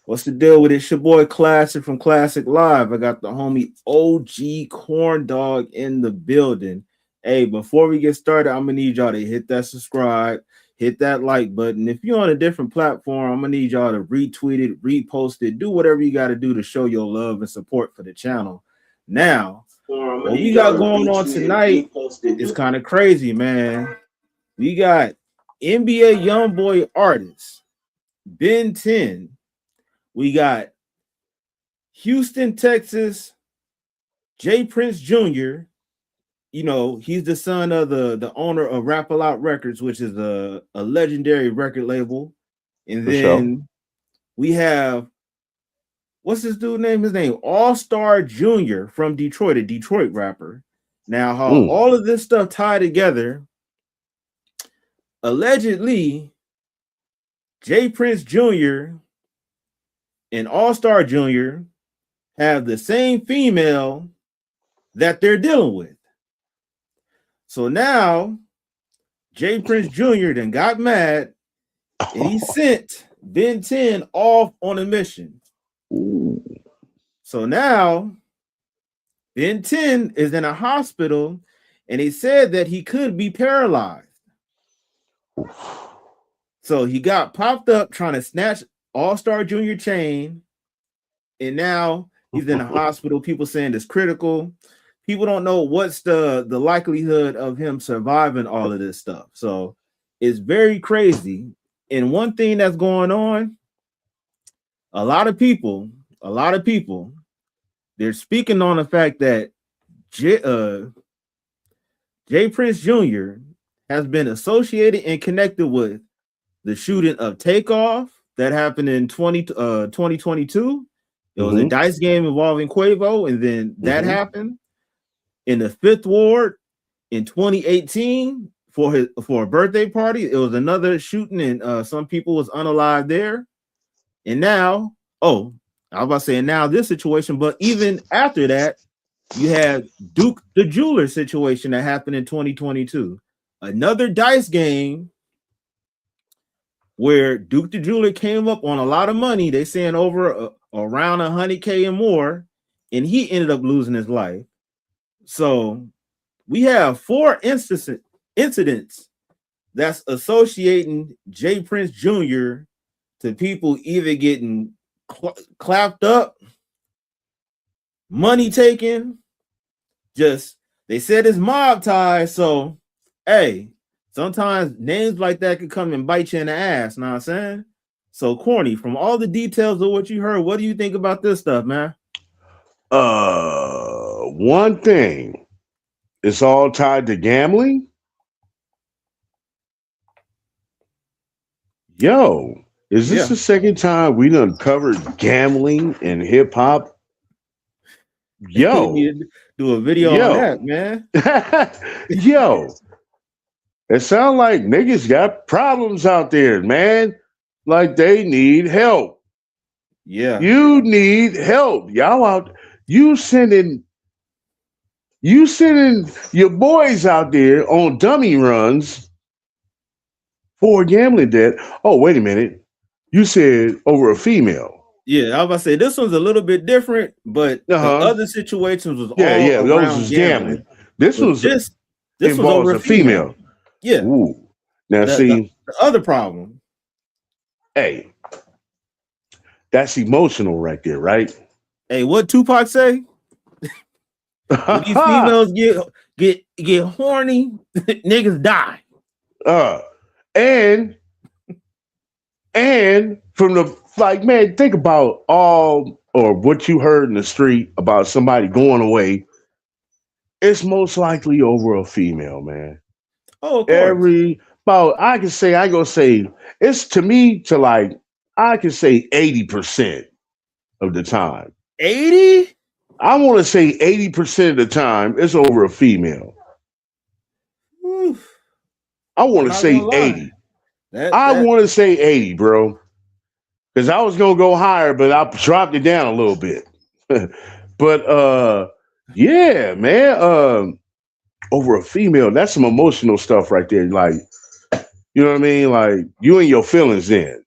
What's the deal with it? It's your boy Klasic from Klasic Live. I got the homie OG Corn Dog in the building. Hey, before we get started, I'm gonna need y'all to hit that subscribe, hit that like button. If you're on a different platform, I'm gonna need y'all to retweet it, repost it, do whatever you got to do to show your love and support for the channel. Now, what we got going on tonight is kind of crazy, man. We got NBA YoungBoy artist Ben10. We got Houston, Texas, Jay Prince Jr. You know, he's the son of the owner of Rap A Lot Records, which is a legendary record label. And For then sure. we have, what's this dude name? His name, All-Star Jr. from Detroit, a Detroit rapper. Now, how all of this stuff tied together, allegedly, Jay Prince Jr. and All-Star Jr. have the same female that they're dealing with. So now Jay Prince Jr. then got mad and he sent Ben10 off on a mission. Ooh. So now Ben10 is in a hospital and he said that he could be paralyzed. So he got popped up trying to snatch All-Star Jr. chain, and now he's in the hospital. People saying it's critical. People don't know what's the likelihood of him surviving all of this stuff. So it's very crazy. And one thing that's going on, a lot of people, they're speaking on the fact that Jay Prince Jr. has been associated and connected with the shooting of Takeoff that happened in 2022. It was a dice game involving Quavo, and then that happened in the Fifth Ward in 2018 for a birthday party. It was another shooting, and some people was unalive there. And now, I was about to say now this situation, but even after that, you had Duke the Jeweler situation that happened in 2022. Another dice game where Duke the Jeweler came up on a lot of money. They saying over around 100K and more, and he ended up losing his life. So we have 4 incidents that's associating Jay Prince Jr. to people either getting clapped up, money taken, just they said it's mob ties. So hey, sometimes names like that could come and bite you in the ass, know what I'm saying? So Corny, from all the details of what you heard, what do you think about this stuff, man? One thing, it's all tied to gambling. Yo, is this the second time we done covered gambling in hip hop? Yo, do a video on that, man. Yo, it sounds like niggas got problems out there, man. Like they need help. Yeah, you need help. Y'all out, you sending your boys out there on dummy runs for gambling debt. Oh, wait a minute. You said over a female. Yeah, I was about to say this one's a little bit different, but the other situations was all those was gambling. This was this involves was over a female. Yeah. Ooh. Now see the other problem. Hey, that's emotional right there, right? Hey, what Tupac say? When these females get horny, niggas die. And from the man, think about all or what you heard in the street about somebody going away. It's most likely over a female, man. Oh, of course. I can say it's to me to like I can say 80% of the time. 80? I want to say 80% of the time it's over a female. Oof. I want to say 80. I want to say 80, bro. Because I was gonna go higher, but I dropped it down a little bit. But yeah, man. Over a female, that's some emotional stuff right there. Like, you know what I mean? Like you and your feelings in.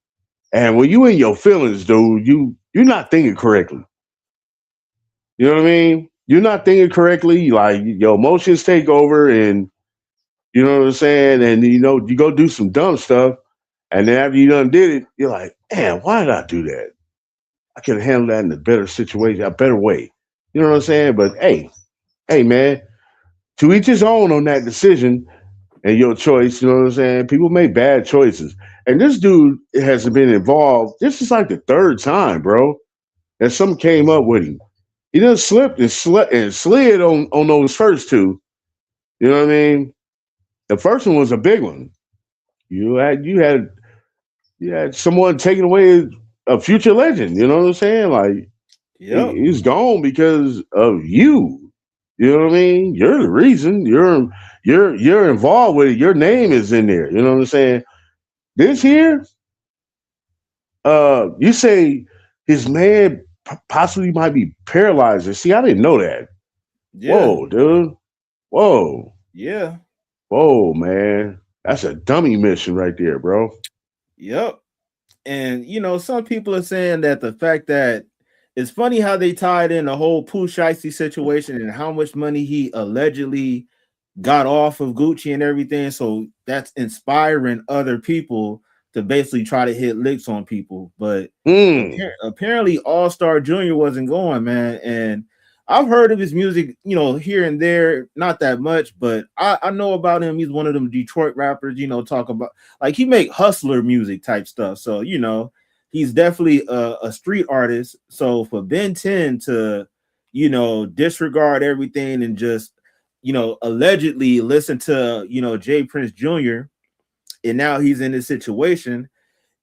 And when you in your feelings, dude, you're not thinking correctly. You know what I mean? You're not thinking correctly. Like your emotions take over, and you know what I'm saying. And you go do some dumb stuff, and then after you done did it, you're like, man, why did I do that? I could have handled that in a better situation, a better way. You know what I'm saying? But hey, man, to each his own on that decision and your choice. You know what I'm saying? People make bad choices, and this dude has been involved. This is like the third time, bro, that something came up with him. He done slipped and slid on those first two. You know what I mean? The first one was a big one. You had someone taking away a future legend. You know what I'm saying? Like Yep. he's gone because of you. You know what I mean? You're the reason. You're involved with it. Your name is in there. You know what I'm saying? This here, you say his man possibly might be paralyzed. And see, I didn't know that. Yeah. Whoa, dude. Whoa. Yeah. Whoa, man. That's a dummy mission right there, bro. Yep. And some people are saying that the fact that it's funny how they tied in the whole Pooh Shiesty situation and how much money he allegedly got off of Gucci and everything. So that's inspiring other people to basically try to hit licks on people. But Mm, apparently, All Star Junior wasn't going, man. And I've heard of his music, here and there, not that much, but I know about him. He's one of them Detroit rappers, talk about like he make hustler music type stuff. So, he's definitely a street artist. So for Ben 10 to, disregard everything and just, allegedly listen to, Jay Prince Jr., and now he's in this situation,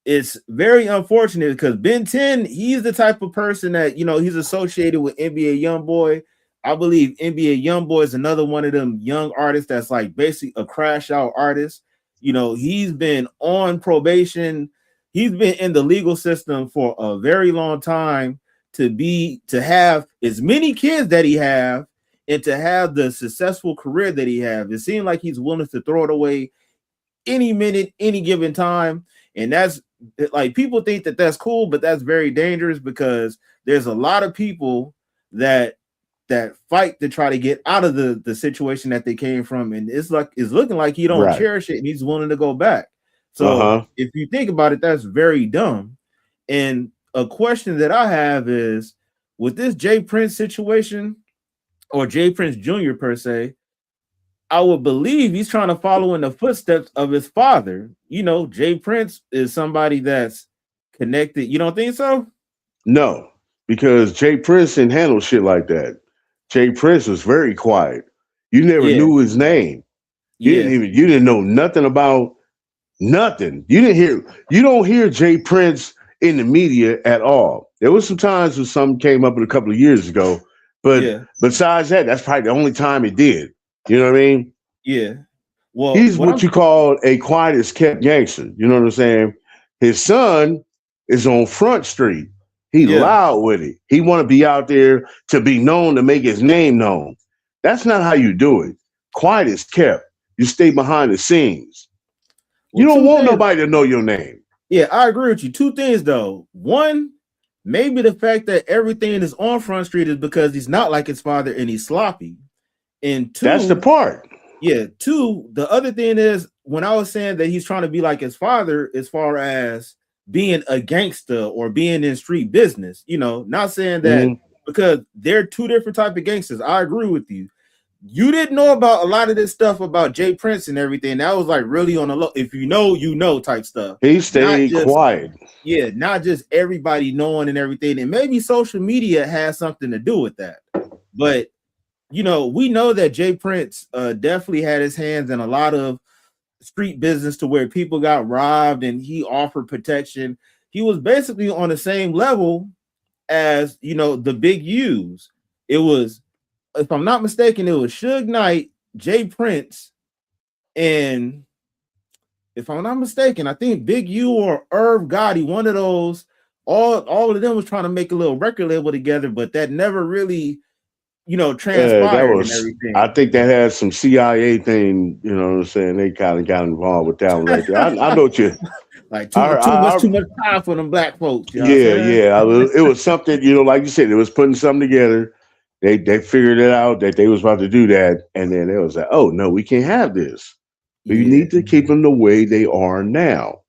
it's very unfortunate because Ben 10, he's the type of person that he's associated with NBA YoungBoy. I believe NBA YoungBoy is another one of them young artists that's like basically a crash out artist. He's been on probation. He's been in the legal system for a very long time to have as many kids that he have and to have the successful career that he have. It seems like he's willing to throw it away any minute, any given time. And that's like people think that that's cool, but that's very dangerous because there's a lot of people that fight to try to get out of the situation that they came from, and it's looking like he don't right. cherish it and he's willing to go back. So Uh-huh. if you think about it, that's very dumb. And a question that I have is with this Jay Prince situation or Jay Prince Jr. per se, I would believe he's trying to follow in the footsteps of his father. Jay Prince is somebody that's connected. You don't think so? No, because Jay Prince didn't handle shit like that. Jay Prince was very quiet. You never Yeah, knew his name. yeah, You didn't know nothing about nothing. You don't hear Jay Prince in the media at all. There was some times when something came up a couple of years ago, but yeah, besides that, that's probably the only time it did. You know what I mean? yeah. Well, He's what you call a quiet as kept gangster. You know what I'm saying? His son is on Front Street. He yeah. loud with it. He want to be out there to be known, to make his name known. That's not how you do it. Quiet is kept. You stay behind the scenes. You Well, don't two want things. nobody to know your name. Yeah, I agree with you. Two things though. One, maybe the fact that everything is on Front Street is because he's not like his father and he's sloppy. And That's the two, part. yeah, two, the other thing is when I was saying that he's trying to be like his father as far as being a gangster or being in street business, not saying that Mhm. because they're two different type of gangsters. I agree with you. You didn't know about a lot of this stuff about Jay Prince and everything. That was like really on the low. If you know type stuff. He Not stayed just quiet. yeah, not just everybody knowing and everything. And maybe social media has something to do with that. But we know that Jay Prince definitely had his hands in a lot of street business to where people got robbed and he offered protection. He was basically on the same level as the big U's. It was, if I'm not mistaken, it was Suge Knight, Jay Prince, and if I'm not mistaken, I think Big U or Irv Gotti, one of those, all of them was trying to make a little record label together, but that never really, That transpired and was. I everything. think that has some CIA thing. You know what I'm saying? They kind of got involved with that one right there. I know what you. Like too much power for them black folks. You know what I'm saying? It was something, like you said, it was putting something together. They figured it out that they was about to do that, and then it was like, oh no, we can't have this. We need to keep them the way they are now.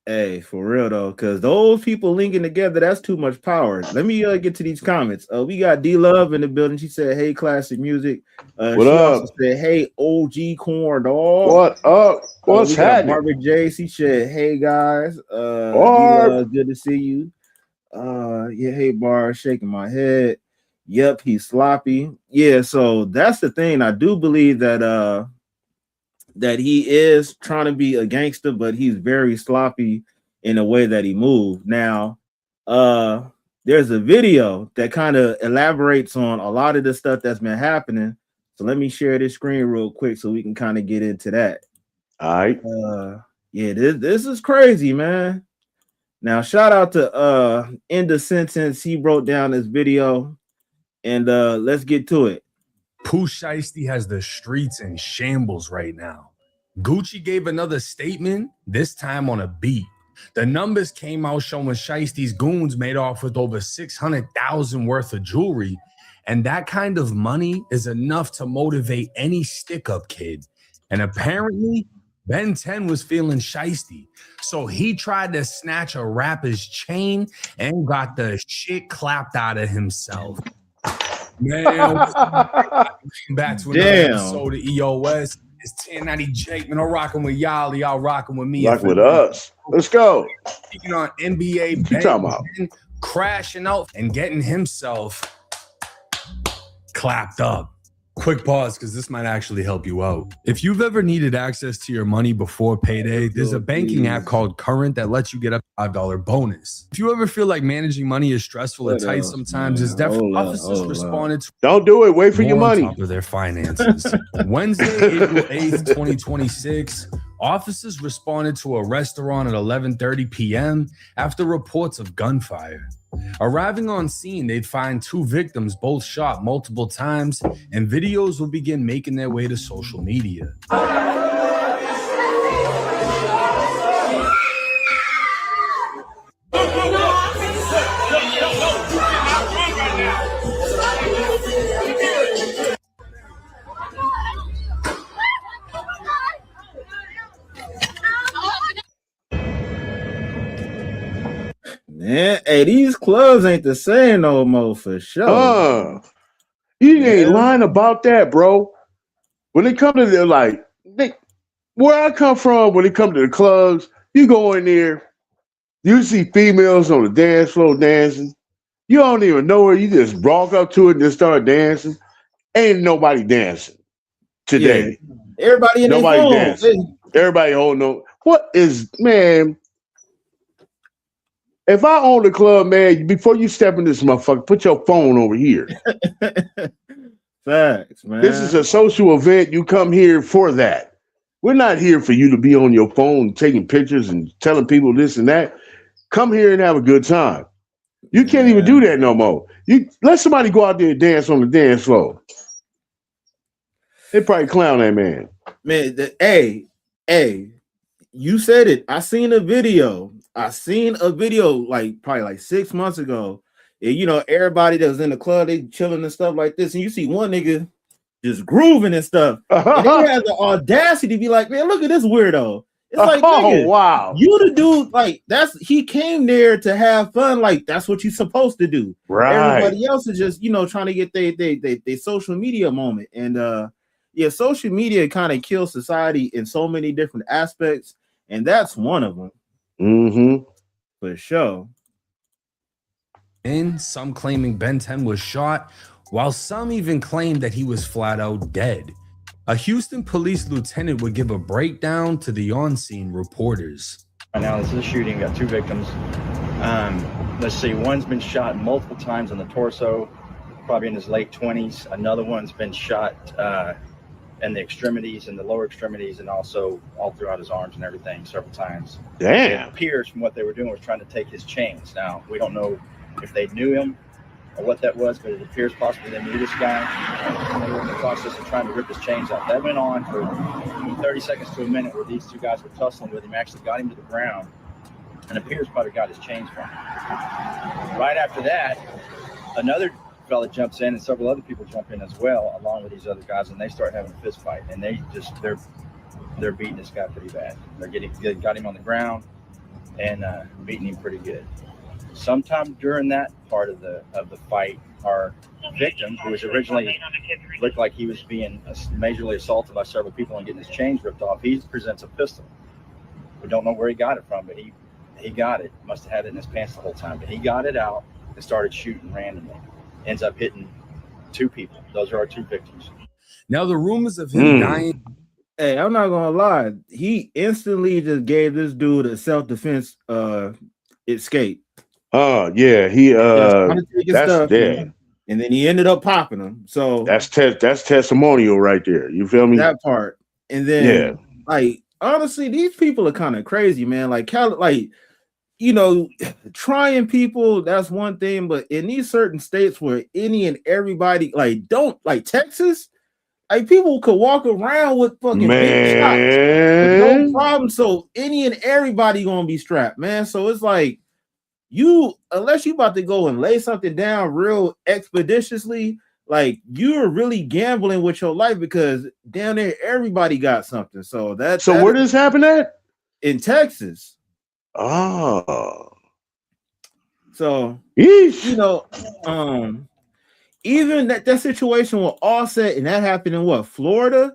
Hey, for real though, because those people linking together, that's too much power. Let me get to these comments. We got D Love in the building. She said, "Hey, classic music." What she up? also said, "Hey, OG corn dog." What up? What's happening? Barbara J. She said, "Hey guys, D Love, good to see you." Hey Bar, shaking my head. Yep, he's sloppy. Yeah, so that's the thing. I do believe that that he is trying to be a gangster, but he's very sloppy in the way that he moved. Now, there's a video that kind of elaborates on a lot of the stuff that's been happening. So let me share this screen real quick so we can kind of get into that. All right. This is crazy, man. Now, shout out to End of Sentence. He broke down this video, and let's get to it. Pooh Shiesty has the streets in shambles right now. Gucci gave another statement, this time on a beat. The numbers came out showing Shiesty's goons made off with over $600,000 worth of jewelry, and that kind of money is enough to motivate any stick-up kid. And apparently, Ben10 was feeling shiesty, so he tried to snatch a rapper's chain and got the shit clapped out of himself. Man, back to another episode of EOS. It's 1090 Jake, man. I'm rocking with y'all rocking with me. Rock with us. Let's go. Speaking on NBA, Ben crashing out and getting himself clapped up. Quick pause, because this might actually help you out. If you've ever needed access to your money before payday, there's a banking app called Current that lets you get a $5 bonus. If you ever feel like managing money is stressful or tight sometimes, it's definitely officers responded to. Don't do it. Wait for your money. On top of their finances. Wednesday, April 8th, 2026. Officers responded to a restaurant at 11:30 p.m. after reports of gunfire. Arriving on scene, they'd find two victims, both shot multiple times, and videos will begin making their way to social media. Man, hey, these clubs ain't the same no more for sure. You ain't lying about that, bro. When it comes to where I come from, when it comes to the clubs, you go in there, you see females on the dance floor dancing. You don't even know her. You just walk up to it and just start dancing. Ain't nobody dancing today. Yeah. Everybody in nobody dancing. Everybody holding on. What is, man? If I own the club, man, before you step in this motherfucker, put your phone over here. Facts, man. This is a social event. You come here for that. We're not here for you to be on your phone taking pictures and telling people this and that. Come here and have a good time. You can't even do that no more. You let somebody go out there and dance on the dance floor. They probably clown that man. Man, hey, you said it. I seen a video probably 6 months ago. And, everybody that was in the club, they chilling and stuff like this. And you see one nigga just grooving and stuff. And they had the audacity to be like, man, look at this weirdo. It's like, nigga, wow. You the dude, he came there to have fun. Like, that's what you're supposed to do. Right. Everybody else is just, trying to get their social media moment. And social media kind of kills society in so many different aspects. And that's one of them. Mm-hmm. For sure. And some claiming Ben10 was shot, while some even claimed that he was flat out dead. A Houston police lieutenant would give a breakdown to the on-scene reporters. Right now, this is a shooting. Got two victims. Let's see, one's been shot multiple times on the torso, probably in his late 20s. Another one's been shot in the extremities and the lower extremities, and also all throughout his arms and everything several times. Damn. It appears from what they were doing was trying to take his chains. Now, we don't know if they knew him or what that was, but it appears possibly they knew this guy. And they were in the process of trying to rip his chains out. That went on for 30 seconds to a minute where these two guys were tussling with him, actually got him to the ground, and appears probably got his chains from him. Right after that, another fella jumps in, and several other people jump in as well, along with these other guys, and they start having a fist fight, and they're beating this guy pretty bad. They got him on the ground and beating him pretty good. Sometime during that part of the fight, our victim, who was originally looked like he was being majorly assaulted by several people and getting his chains ripped off, he presents a pistol. We don't know where he got it from, but he got it. Must have had it in his pants the whole time, but he got it out and started shooting randomly. Ends up hitting 2 people. Those are our 2 victims. Now the rumors of him dying. Hey, I'm not gonna lie. He instantly just gave this dude a self-defense escape. Yeah, he that's dead. And then he ended up popping him. So that's testimonial right there. You feel me? That part. And then like honestly, these people are kind of crazy, man. Like you know, trying people, that's one thing, but in these certain states where any and everybody don't like Texas, like people could walk around with fucking big shots with no problem. So any and everybody gonna be strapped, man. So it's like unless you about to go and lay something down real expeditiously, like you're really gambling with your life because down there everybody got something. So where does this happen at? In Texas. Oh. So yeesh. You know, even that situation with Offset, and that happened in what, Florida?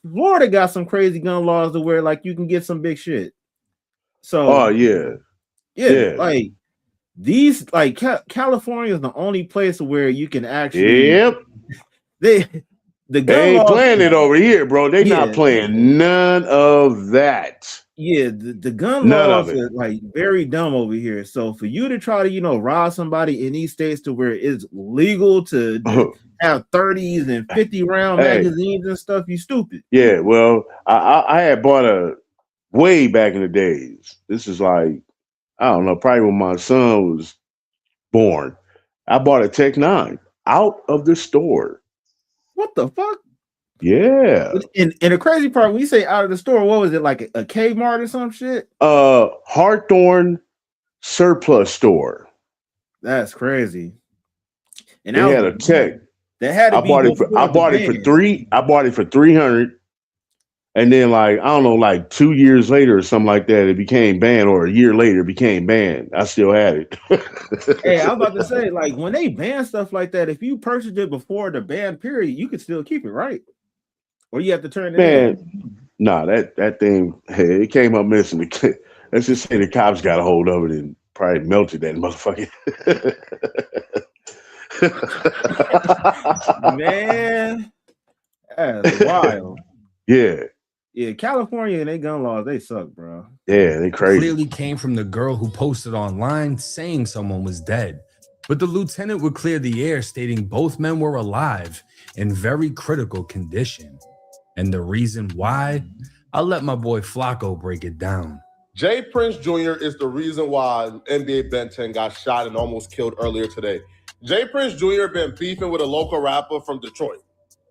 Florida got some crazy gun laws to where like you can get some big shit. So yeah, like these, like California is the only place where you can actually they ain't playing it over here, bro. They not playing none of that. Yeah, the gun laws are like very dumb over here. So for you to try to, rob somebody in these states to where it's legal to have 30s and 50 round magazines and stuff, you stupid. Yeah, well, I had bought way back in the days. This is like, I don't know, probably when my son was born. I bought a Tech 9 out of the store. What the fuck? Yeah. And the crazy part, when you say out of the store, what was it, like a Kmart or some shit? Hawthorne surplus store. That's crazy. And they had a Tech. That had to be. I bought it for $300. And then I don't know, 2 years later or something like that, it became banned, or a year later it became banned. I still had it. Hey, I was about to say, when they ban stuff like that, if you purchased it before the ban period, you could still keep it, right? Or you have to turn it in. Nah, that thing, hey, it came up missing. Let's just say the cops got a hold of it and probably melted that motherfucker. Man, that's wild. Yeah, California and their gun laws, they suck, bro. Yeah, they crazy. Clearly came from the girl who posted online saying someone was dead. But the lieutenant would clear the air, stating both men were alive in very critical condition. And the reason why, I'll let my boy Flacco break it down. Jay Prince Jr. is the reason why NBA Ben10 got shot and almost killed earlier today. Jay Prince Jr. been beefing with a local rapper from Detroit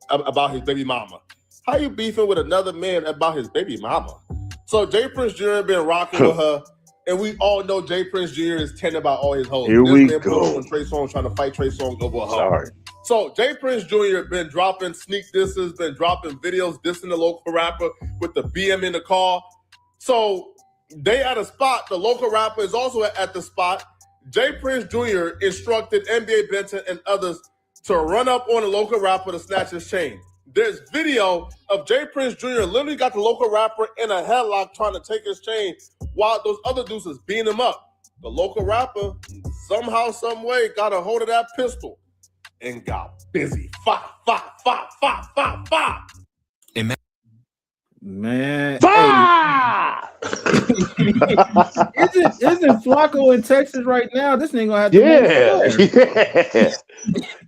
about his baby mama. How you beefing with another man about his baby mama? So Jay Prince Jr. been rocking with her, and we all know Jay Prince Jr. is tending about all his hoes. Here we go. When Trey Songz trying to fight Trey Songz over a hoe. Sorry. So Jay Prince Jr. been dropping sneak disses, been dropping videos dissing the local rapper with the BM in the car. So they at a spot. The local rapper is also at the spot. Jay Prince Jr. instructed NBA Ben10 and others to run up on the local rapper to snatch his chain. There's video of Jay Prince Jr. literally got the local rapper in a headlock trying to take his chain while those other dudes is beating him up. The local rapper somehow, some way got a hold of that pistol and got busy. Fa. Man, hey. isn't Flacco in Texas right now? This nigga gonna have to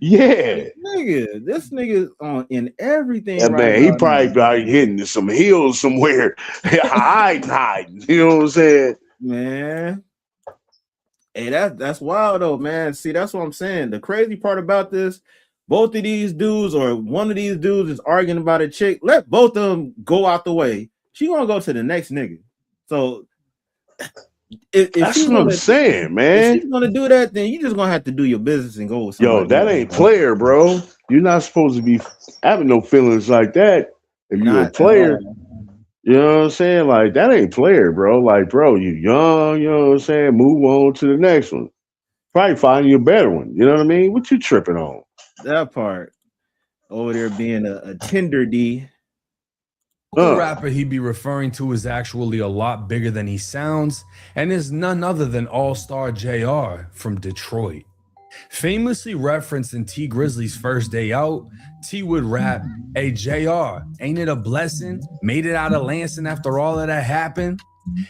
nigga, this nigga on in everything. Yeah, right man, now, he probably hitting some hills somewhere, hiding. You know what I'm saying, man? Hey, that's wild though, man. See, that's what I'm saying. The crazy part about this, both of these dudes or one of these dudes is arguing about a chick. Let both of them go out the way. She gonna go to the next nigga. So That's what I'm saying, if man. she's gonna do that, then you're just gonna have to do your business and go with Yo, somebody. that ain't player, bro. You're not supposed to be having no feelings like that if you're a Not at player. all. You know what I'm saying? Like, that ain't player, bro. Like, bro, you young, you know what I'm saying? Move on to the next one. Probably find you a better one. You know what I mean? What you tripping on? That part over there being a Tinder D. The rapper he be referring to is actually a lot bigger than he sounds and is none other than All-Star JR from Detroit. Famously referenced in T Grizzly's first day out, T would rap, "Hey JR, ain't it a blessing? Made it out of Lansing after all of that happened?"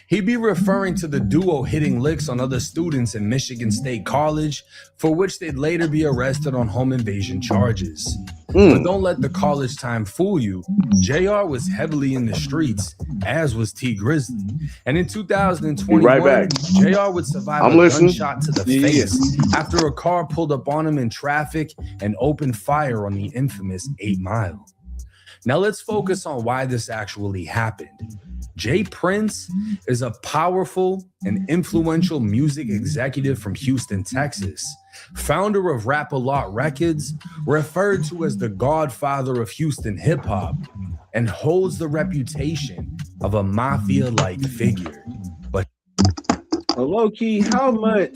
He'd be referring to the duo hitting licks on other students in Michigan State College, for which they'd later be arrested on home invasion charges. But don't let the college time fool you. JR was heavily in the streets, as was T Grizzly. And in 2021, right back. JR would survive a gunshot to the face after a car pulled up on him in traffic and opened fire on the infamous 8 Mile. Now let's focus on why this actually happened. Jay Prince is a powerful and influential music executive from Houston, Texas, founder of Rap-A-Lot Records, referred to as the godfather of Houston hip-hop, and holds the reputation of a mafia-like figure. But low-key, how much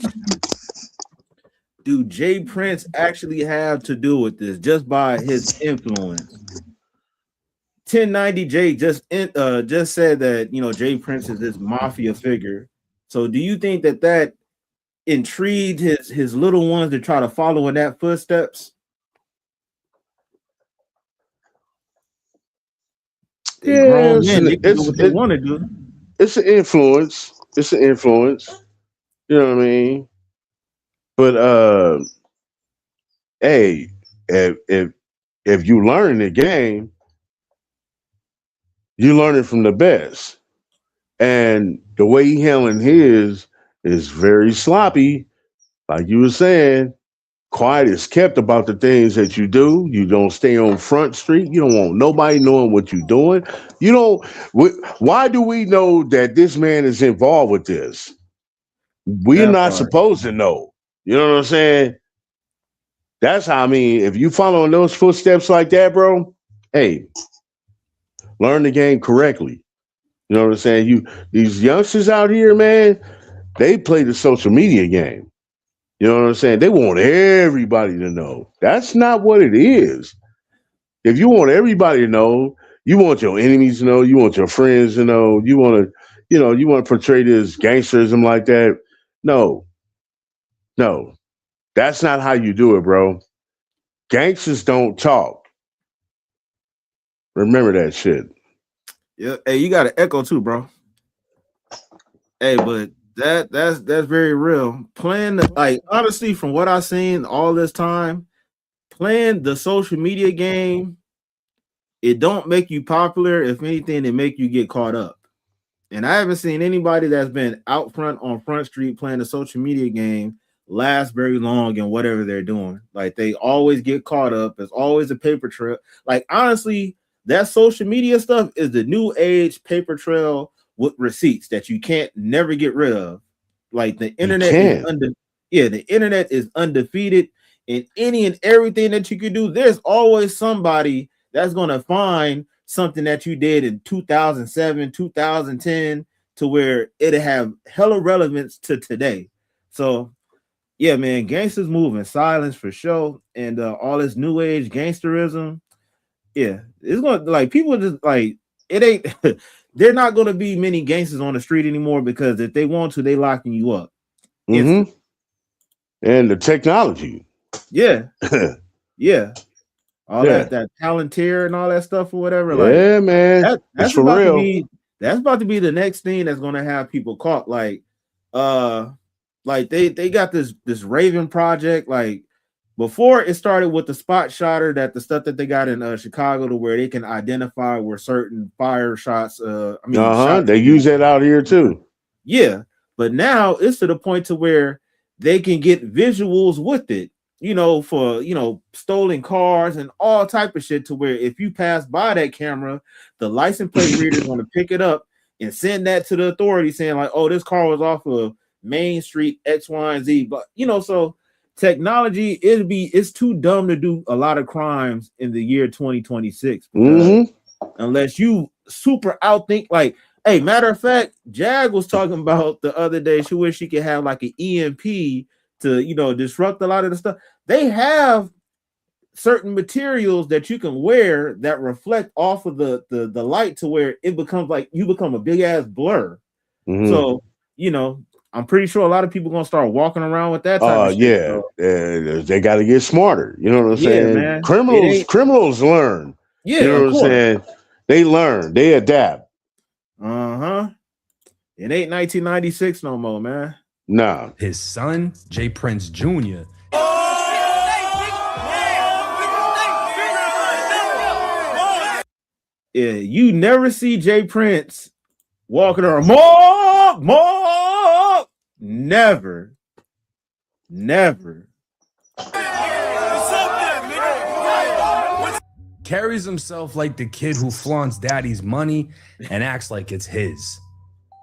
do Jay Prince actually have to do with this just by his influence? 1090 J just said that, you know, Jay Prince is this mafia figure. So do you think that intrigued his little ones to try to follow in that footsteps? They grown men, they can do what they want to do. It's an influence. It's an influence. You know what I mean? But hey, if you learn the game, you learn it from the best. And the way he handling his is very sloppy. Like you were saying, quiet is kept about the things that you do. You don't stay on Front Street. You don't want nobody knowing what you're doing. You don't. Why do we know that this man is involved with this? We're not supposed to know. You know what I'm saying? That's how, I mean, if you follow in those footsteps like that, bro, hey, learn the game correctly. You know what I'm saying? These youngsters out here, man, they play the social media game. You know what I'm saying? They want everybody to know. That's not what it is. If you want everybody to know, you want your enemies to know, you want your friends to know, you want to portray this gangsterism like that. No. That's not how you do it, bro. Gangsters don't talk. Remember that shit. Yeah, hey, you got an echo too, bro. Hey, but that's very real. Playing like honestly, from what I've seen all this time, playing the social media game, it don't make you popular. If anything, it make you get caught up. And I haven't seen anybody that's been out front on Front Street playing the social media game last very long in whatever they're doing. Like they always get caught up. There's always a paper trail. Like honestly, that social media stuff is the new age paper trail with receipts that you can't never get rid of. Like the internet the internet is undefeated in any and everything that you can do. There's always somebody that's gonna find something that you did in 2007, 2010 to where it'll have hella relevance to today. So yeah, man, gangsters moving silence for sure, and all this new age gangsterism. Yeah, it's gonna like people just like it ain't. They're not gonna be many gangsters on the street anymore because if they want to, they locking you up. Mm-hmm. And the technology. Yeah, yeah. All that Palantir and all that stuff or whatever. Yeah, like, man. That's for about real. That's about to be the next thing that's gonna have people caught. Like they got this Raven project. Like before it started with the spot shotter, that the stuff that they got in Chicago to where they can identify where certain fire shots. They use that out here too. Yeah, but now it's to the point to where they can get visuals with it. You know, for stolen cars and all type of shit to where if you pass by that camera, the license plate reader is going to pick it up and send that to the authorities saying like, oh, this car was off of Main Street X, Y, and Z. But so technology, it's too dumb to do a lot of crimes in the year 2026 unless you super outthink. Like, hey, matter of fact, Jag was talking about the other day. She wish she could have like an EMP to disrupt a lot of the stuff. They have certain materials that you can wear that reflect off of the light to where it becomes like you become a big ass blur. So I'm pretty sure a lot of people gonna start walking around with that type of shit. They got to get smarter. You know what I'm saying? Man. Criminals learn. Yeah, you know what I'm saying? They learn. They adapt. It ain't 1996 no more, man. Nah. His son, Jay Prince Jr. Yeah, you never see Jay Prince walking around. More. Never. Carries himself like the kid who flaunts daddy's money and acts like it's his.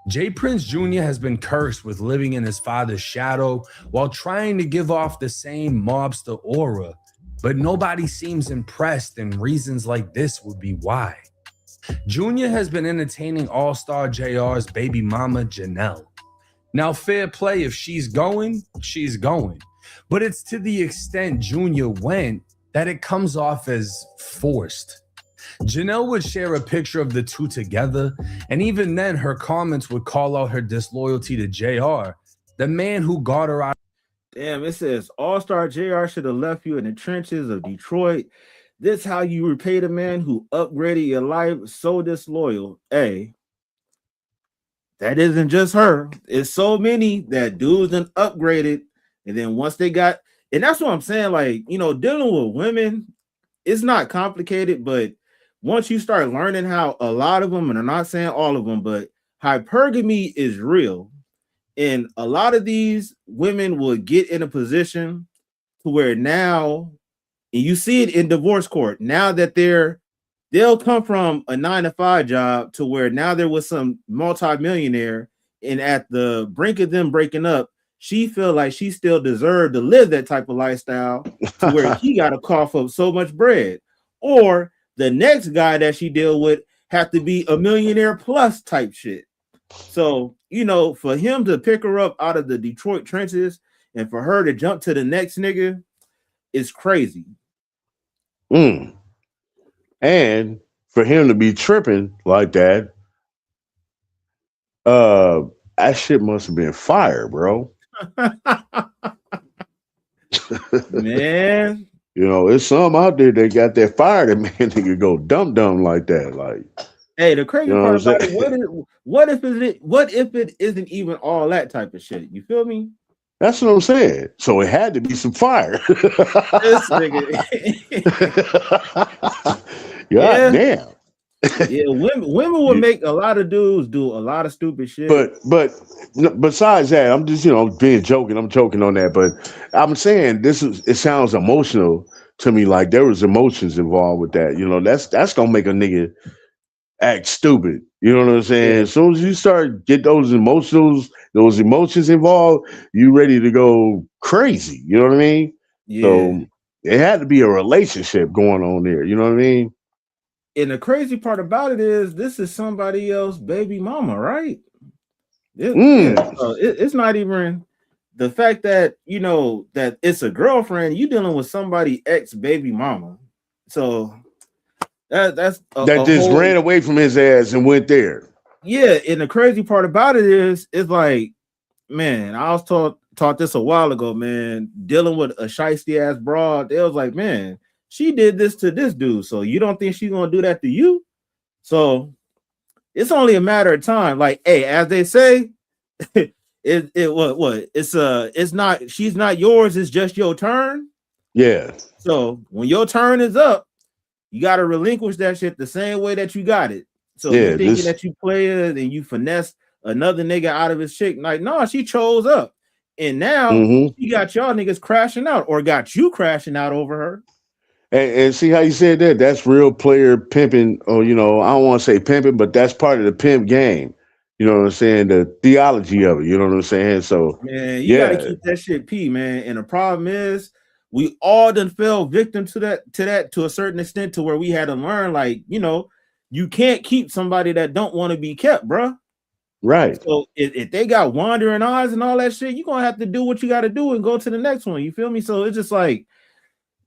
Jay Prince Jr. has been cursed with living in his father's shadow while trying to give off the same mobster aura, but nobody seems impressed, and reasons like this would be why. Jr. has been entertaining All-Star JR's baby mama, Janelle. Now, fair play, if she's going, she's going. But it's to the extent Jr. went that it comes off as forced. Janelle would share a picture of the two together, and even then her comments would call out her disloyalty to JR, the man who got her out. Damn, it says All-Star JR should have left you in the trenches of Detroit. This how you repay the man who upgraded your life, so disloyal. Hey, that isn't just her. It's so many that dudes done upgraded, and then once they got, and that's what I'm saying, like, dealing with women, it's not complicated, but once you start learning how a lot of them, and I'm not saying all of them, but hypergamy is real. And a lot of these women will get in a position to where now, and you see it in divorce court, now that they'll come from a 9-to-5 job to where now there was some multimillionaire, and at the brink of them breaking up, she feel like she still deserved to live that type of lifestyle to where he got to cough up so much bread. Or the next guy that she deal with have to be a millionaire plus type shit. So, for him to pick her up out of the Detroit trenches and for her to jump to the next nigga is crazy. And for him to be tripping like that, that shit must have been fire, bro. Man. It's some out there that got that fire that man nigga go dumb like that. Like, hey, the crazy part about it, what if it isn't even all that type of shit? You feel me? That's what I'm saying. So it had to be some fire. This nigga. God damn. Yeah, women would make a lot of dudes do a lot of stupid shit. But besides that, I'm just being joking. I'm joking on that. But I'm saying it sounds emotional to me. Like there was emotions involved with that. That's gonna make a nigga act stupid. You know what I'm saying? As soon as you start get those emotions involved, you ready to go crazy. You know what I mean? Yeah. So it had to be a relationship going on there. You know what I mean? And the crazy part about it is this is somebody else's baby mama, right? It's not even the fact that that it's a girlfriend. You dealing with somebody ex baby mama. So that just ran away from his ass and went there. Yeah, and the crazy part about it is, it's like, man, I was taught this a while ago, man. Dealing with a shiesty ass broad, they was like, man, she did this to this dude, so you don't think she's gonna do that to you? So it's only a matter of time. Like, hey, as they say, it's not, she's not yours, it's just your turn. Yeah. So when your turn is up, you gotta relinquish that shit the same way that you got it. So you thinking that you play it and you finesse another nigga out of his chick, like, no, she chose up, and now she got y'all niggas crashing out, or got you crashing out over her. And see how you said that? That's real player pimping, or I don't want to say pimping, but that's part of the pimp game. You know what I'm saying? The theology of it. You know what I'm saying? So Man, you got to yeah, keep that shit P, man. And the problem is, we all done fell victim to that to a certain extent, to where we had to learn, like, you can't keep somebody that don't want to be kept, bro. right. So if they got wandering eyes and all that shit, you're gonna have to do what you got to do and go to the next one. You feel me? So it's just like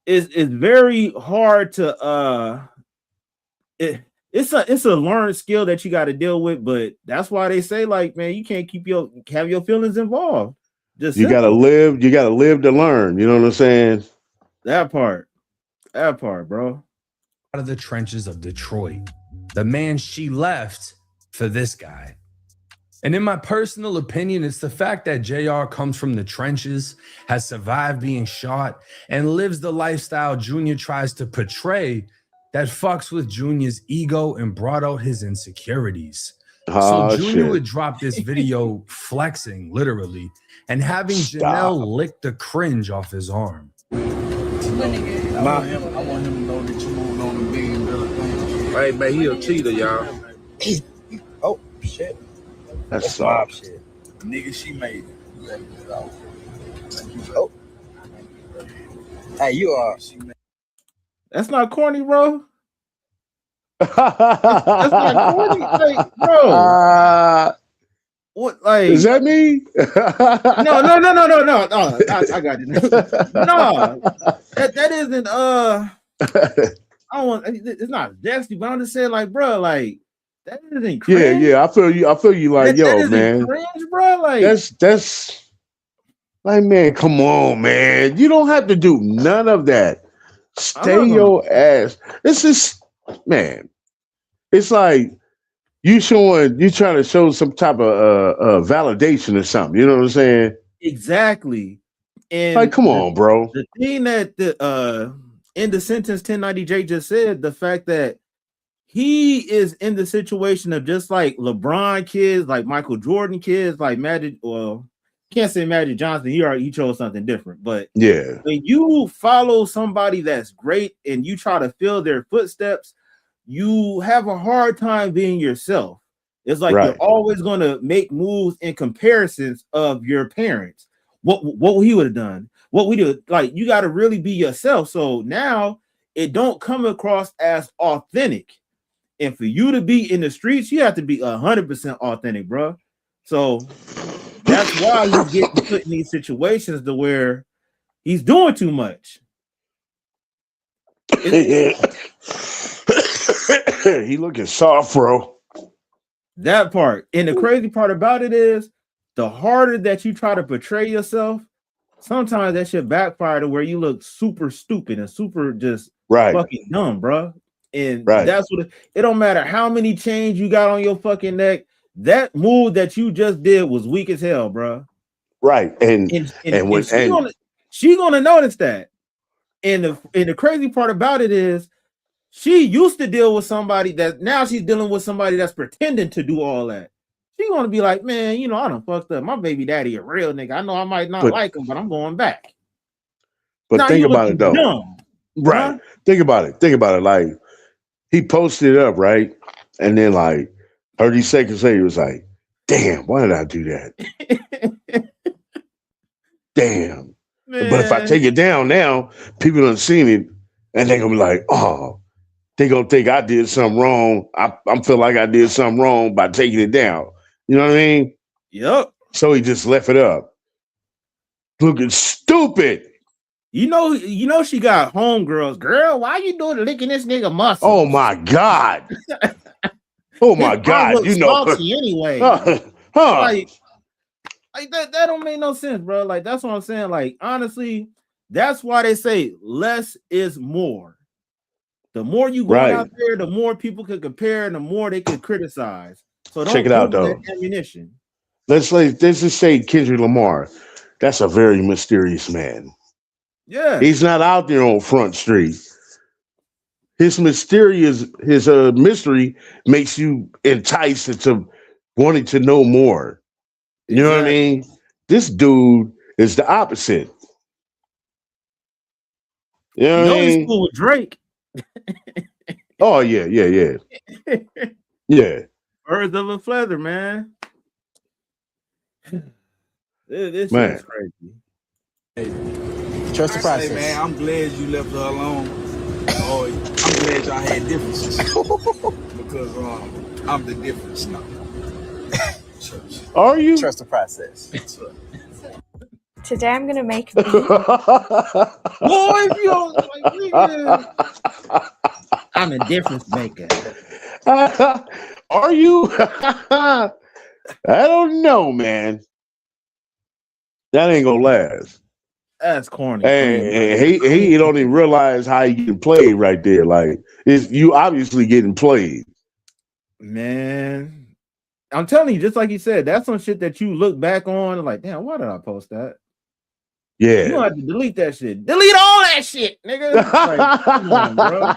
it's very hard to it's a learned skill that you got to deal with, but that's why they say, like, man, you can't have your feelings involved. Just You gotta simple. live. You gotta live to learn. You know what I'm saying? That part, bro. Out of the trenches of Detroit, the man she left for this guy. And in my personal opinion, it's the fact that JR comes from the trenches, has survived being shot, and lives the lifestyle Junior tries to portray that fucks with Junior's ego and brought out his insecurities. So Junior would drop this video flexing, literally, and having Janelle lick the cringe off his arm. I want him to know that you moved on the $1 billion thing. Hey, man, he a cheater, y'all. Oh, shit. That's mob shit. Nigga, she made it. You gotta get it out. Oh. Hey, you are. That's not corny, bro. That's not corny, like, bro. What, like, is that me? No. I got it. No, that isn't. I don't want. It's not nasty, but I'm just saying, like, bro, like, that isn't cringe. Yeah. I feel you. Like, that man, cringe, bro. Like, that's like, man, come on, man. You don't have to do none of that. Stay your ass. This is, man. It's like you trying to show some type of validation or something. You know what I'm saying? Exactly. And like, come on, bro. The thing that in the sentence 1090J just said, the fact that he is in the situation of just like LeBron kids, like Michael Jordan kids, like Magic. Well, can't say Magic Johnson. He chose something different. But yeah, when you follow somebody that's great and you try to fill their footsteps, you have a hard time being yourself. It's like you're always going to make moves in comparisons of your parents. What he would have done, what we do. Like, you got to really be yourself. So now it don't come across as authentic. And for you to be in the streets, you have to be 100% authentic, bro. So that's why you get put in these situations to where he's doing too much. He looking soft, bro. That part. And the crazy part about it is, the harder that you try to portray yourself, sometimes that shit backfire to where you look super stupid and super just fucking dumb, bro. And that's what it don't matter how many chains you got on your fucking neck. That move that you just did was weak as hell, bro. Right. And she gonna notice that. And the crazy part about it is, she used to deal with somebody that now she's dealing with somebody that's pretending to do all that. She's gonna be like, man, I done fucked up. My baby daddy a real nigga. I know I might not like him, but I'm going back. But now think about it though. Dumb, right. Huh? Think about it. Like, he posted it up, right? And then like 30 seconds later, he was like, damn, why did I do that? Damn. Man. But if I take it down now, people done seen it and they're gonna be like, oh, they gonna think I did something wrong. I feel like I did something wrong by taking it down. You know what I mean? Yep. So he just left it up. Looking stupid. You know she got homegirls. Girl, why you doing licking this nigga muscle? Oh my God. Oh my God. You know anyway. Like that don't make no sense, bro. Like, that's what I'm saying. Like, honestly, that's why they say less is more. The more you go out there, the more people could compare and the more they could criticize. So don't check it out though. Ammunition. Let's just say Kendrick Lamar. That's a very mysterious man. Yeah. He's not out there on Front Street. His mystery makes you enticed into wanting to know more. You know what I mean? This dude is the opposite. You know what I mean? He's cool with Drake. Oh yeah. Yeah. Birds of a feather, man. This Man. shit is crazy. Trust the process. Hey, man, I'm glad you left her alone. Oh, I'm glad y'all had differences because I'm the difference now. Are you? Trust the process. Today I'm gonna make beef. Boy, if you don't like nigga, I'm a difference maker. Are you? I don't know, man. That ain't gonna last. That's corny. Hey, he don't even realize how he getting played right there. Like, you obviously getting played. Man, I'm telling you, just like you said, that's some shit that you look back on and like, damn, why did I post that? Yeah. You don't have to delete that shit. Delete all that shit, nigga. Like, come on, bro.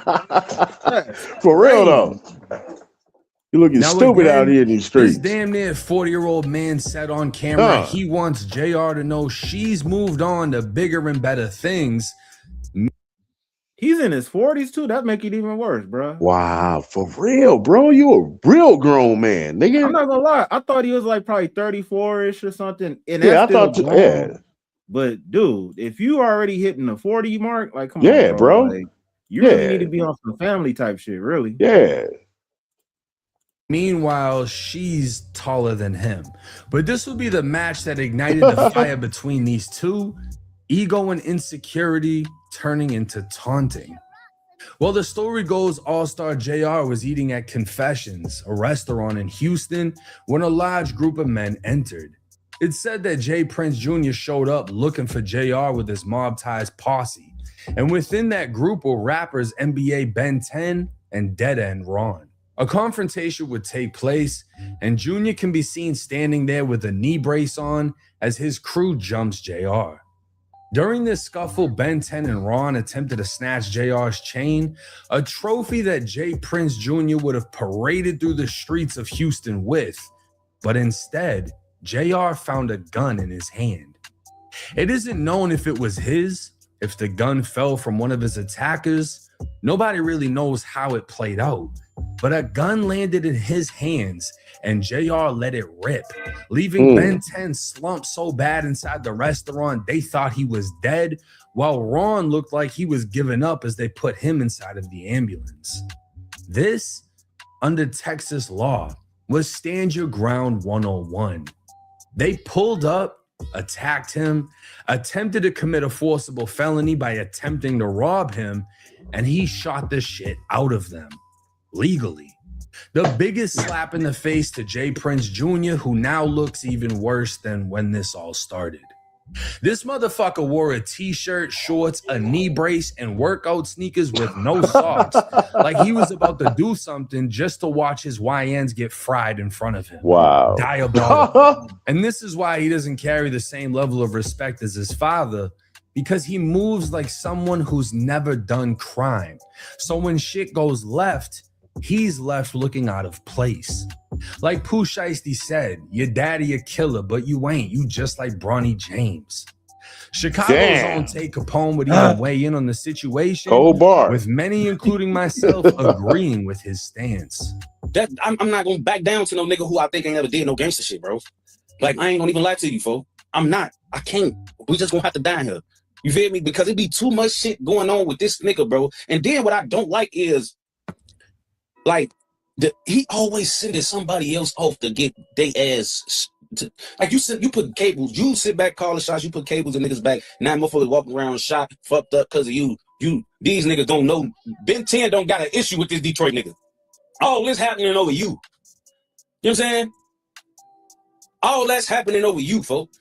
For real though. You're looking Now stupid again, out here in these streets. This damn near 40-year-old man said on camera he wants JR to know she's moved on to bigger and better things. He's in his 40s too. That make it even worse, bro. Wow, for real, bro. You a real grown man, nigga. I'm not gonna lie. I thought he was like probably 34-ish or something. And Yeah, I that's still thought grown. yeah. But dude, if you already hitting the 40 mark, like come Yeah, on, bro. bro. Like, you really need to be on some family type shit, really. Yeah. Meanwhile, she's taller than him. But this will be the match that ignited the fire between these two. Ego and insecurity turning into taunting. Well, the story goes All-Star JR was eating at Confessions, a restaurant in Houston, when a large group of men entered. It said that Jay Prince Jr. showed up looking for JR with his mob-ties posse. And within that group were rappers NBA Ben10 and Dead End Ron. A confrontation would take place, and Jr. can be seen standing there with a knee brace on as his crew jumps JR. During this scuffle, Ben10 and Ron attempted to snatch JR's chain, a trophy that Jay Prince Jr. would have paraded through the streets of Houston with, but instead, JR found a gun in his hand. It isn't known if it was his, if the gun fell from one of his attackers. Nobody really knows how it played out, but a gun landed in his hands and JR let it rip, leaving Ben10 slumped so bad inside the restaurant they thought he was dead, while Ron looked like he was giving up as they put him inside of the ambulance. This, under Texas law, was Stand Your Ground 101. They pulled up, attacked him, attempted to commit a forcible felony by attempting to rob him, and he shot the shit out of them, legally. The biggest slap in the face to Jay Prince Jr., who now looks even worse than when this all started. This motherfucker wore a t-shirt, shorts, a knee brace, and workout sneakers with no socks, like he was about to do something just to watch his YNs get fried in front of him. Wow. Diabolical. And this is why he doesn't carry the same level of respect as his father, because he moves like someone who's never done crime. So when shit goes left, he's left looking out of place. Like Pooh Shiesty said, your daddy a killer, but you ain't. You just like Bronny James. Chicago's own Tate Capone would even weigh in on the situation, Cold bar. with many, including myself, agreeing with his stance. That I'm not gonna back down to no nigga who I think ain't never did no gangster shit, bro. Like, I ain't gonna even lie to you, folks. I'm not. I can't. We just gonna have to die here. You feel me? Because it be too much shit going on with this nigga, bro. And then what I don't like is, like, he always sending somebody else off to get they ass. Like, you put cables. You sit back, call the shots. You put cables in niggas' back. Now motherfuckers walking around shot, fucked up because of you. These niggas don't know. Ben10 don't got an issue with this Detroit nigga. All this happening over you. You know what I'm saying? All that's happening over you, folks.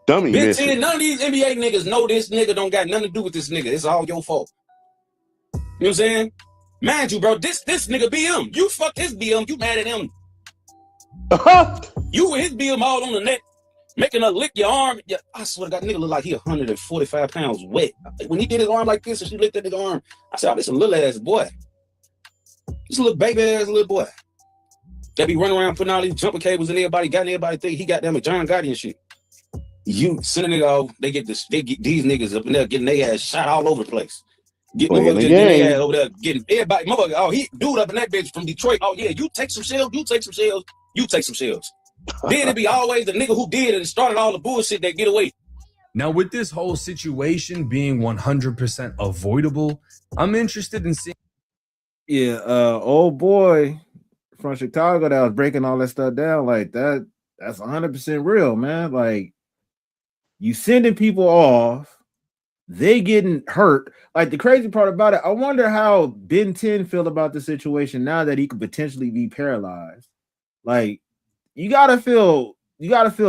Dummy Ben10, none of these NBA niggas know this nigga don't got nothing to do with this nigga. It's all your fault. You know what I'm saying? Mind you, bro, this nigga BM. You fucked his BM. You mad at him. You with his BM all on the net, making her lick your arm. Yeah, I swear to God, nigga look like he 145 pounds wet. When he did his arm like this and she licked at his arm, I said, oh, this a little ass boy. This a little baby ass little boy. That be running around putting all these jumper cables in everybody, got everybody think he got them a John Gotti and shit. You send a nigga off, they get these niggas up in there getting their ass shot all over the place. Getting their ass over there, getting everybody, motherfucker, oh, he dude up in that bitch from Detroit. Oh yeah, you take some shells, you take some shells, you take some shells. Then it be always the nigga who did it and started all the bullshit that get away. Now, with this whole situation being 100% avoidable, I'm interested in seeing. Yeah, old boy from Chicago that was breaking all that stuff down like that. That's 100% real, man. Like, you sending people off, they getting hurt. Like, the crazy part about it, I wonder how Ben10 feel about the situation now that he could potentially be paralyzed. Like, you gotta feel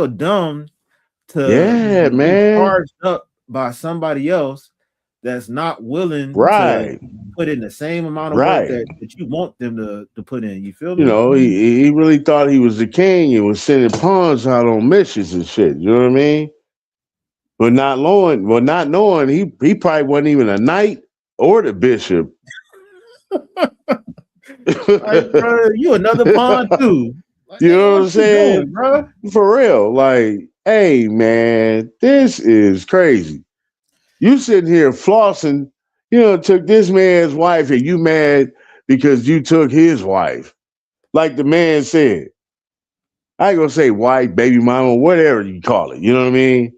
dumb to be charged up by somebody else that's not willing to put in the same amount of work that you want them to put in. You feel me? You know, he really thought he was the king and was sending pawns out on missions and shit. You know what I mean? But not knowing, he probably wasn't even a knight or the bishop. Like, bro, you another pawn too. Like, you know what I'm saying, bro? For real. Like, hey man, this is crazy. You sitting here flossing, took this man's wife, and you mad because you took his wife. Like the man said. I ain't gonna say wife, baby mama, whatever you call it. You know what I mean?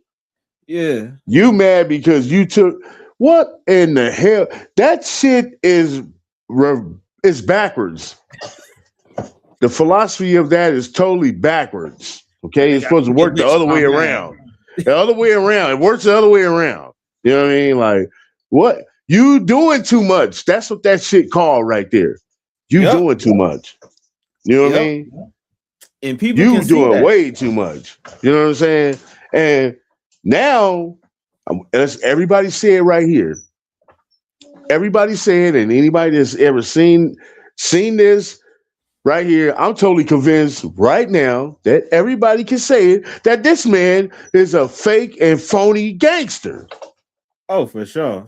Yeah. You mad because you took what in the hell? That shit is backwards. The philosophy of that is totally backwards. Okay, it's supposed to work the other way around. The other way around. It works the other way around. You know what I mean? Like, what? You doing too much. That's what that shit called right there. You doing too much. You know what I mean? And people you doing way too much. You know what I'm saying? And now, as everybody said right here, everybody said, and anybody that's ever seen this right here, I'm totally convinced right now that everybody can say it, that this man is a fake and phony gangster. Oh, for sure.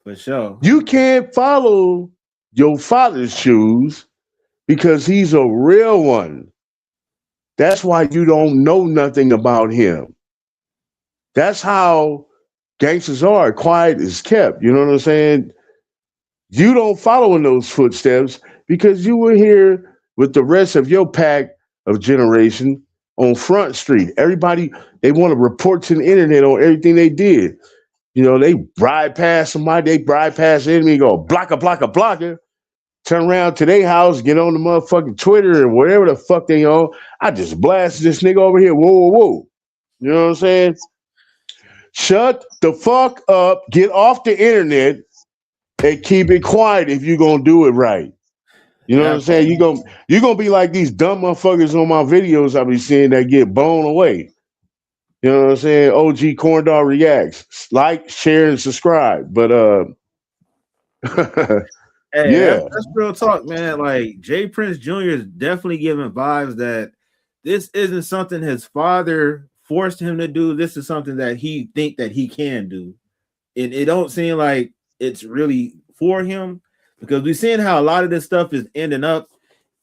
For sure. You can't follow your father's shoes because he's a real one. That's why you don't know nothing about him. That's how gangsters are. Quiet is kept. You know what I'm saying? You don't follow in those footsteps because you were here with the rest of your pack of generation on Front Street. Everybody, they want to report to the internet on everything they did. You know, they ride past somebody, they ride past the enemy, go blocker, blocker, blocker. Turn around to their house, get on the motherfucking Twitter and whatever the fuck they on. I just blasted this nigga over here. Whoa, whoa, whoa. You know what I'm saying? Shut the fuck up, get off the internet, and keep it quiet if you're gonna do it right. You know what I'm saying? You're gonna be like these dumb motherfuckers on my videos I be seeing that get blown away. You know what I'm saying? OG Corn Dog Reacts. Like, share, and subscribe. But hey, yeah, that's real talk, man. Like, Jay Prince Jr. is definitely giving vibes that this isn't something his father forced him to do. This is something that he think that he can do. And it don't seem like it's really for him, because we've seen how a lot of this stuff is ending up,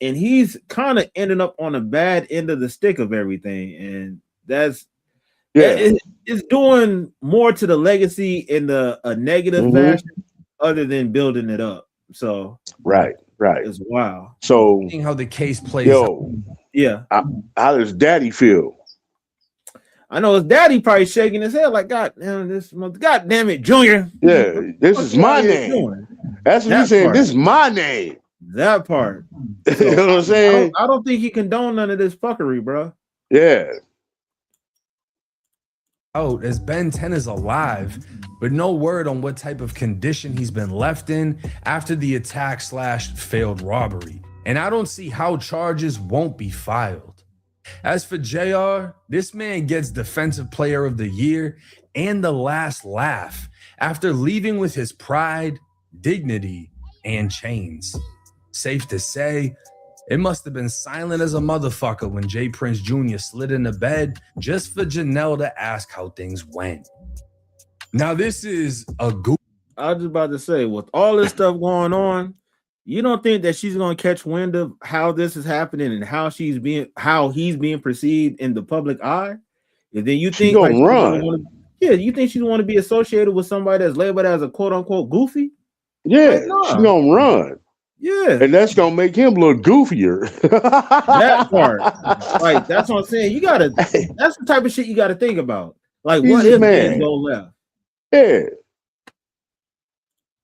and he's kind of ending up on the bad end of the stick of everything. And it's doing more to the legacy in a negative fashion other than building it up. So right. It's wild. So seeing how the case plays out. Yeah. How does daddy feel? I know his daddy probably shaking his head like, God damn it, Junior. Yeah, this is my name. That's what he's saying. This is my name. That part. So, you know what I'm saying? I don't think he condoned none of this fuckery, bro. Yeah. Out as Ben10 is alive, but no word on what type of condition he's been left in after the attack / failed robbery. And I don't see how charges won't be filed. As for JR, this man gets Defensive Player of the Year and the last laugh after leaving with his pride, dignity, and chains. Safe to say, it must have been silent as a motherfucker when Jay Prince Jr. slid into bed just for Janelle to ask how things went. Now, this is a good. I was just about to say, with all this stuff going on, you don't think that she's going to catch wind of how this is happening and how he's being perceived in the public eye? And then you think she's run. You think she's want to be associated with somebody that's labeled as a quote unquote goofy? Yeah, she's gonna run. Yeah, and that's gonna make him look goofier. that part. Like that's what I'm saying. You gotta. That's the type of shit you gotta think about. Like, what He's if things man. go left? Yeah,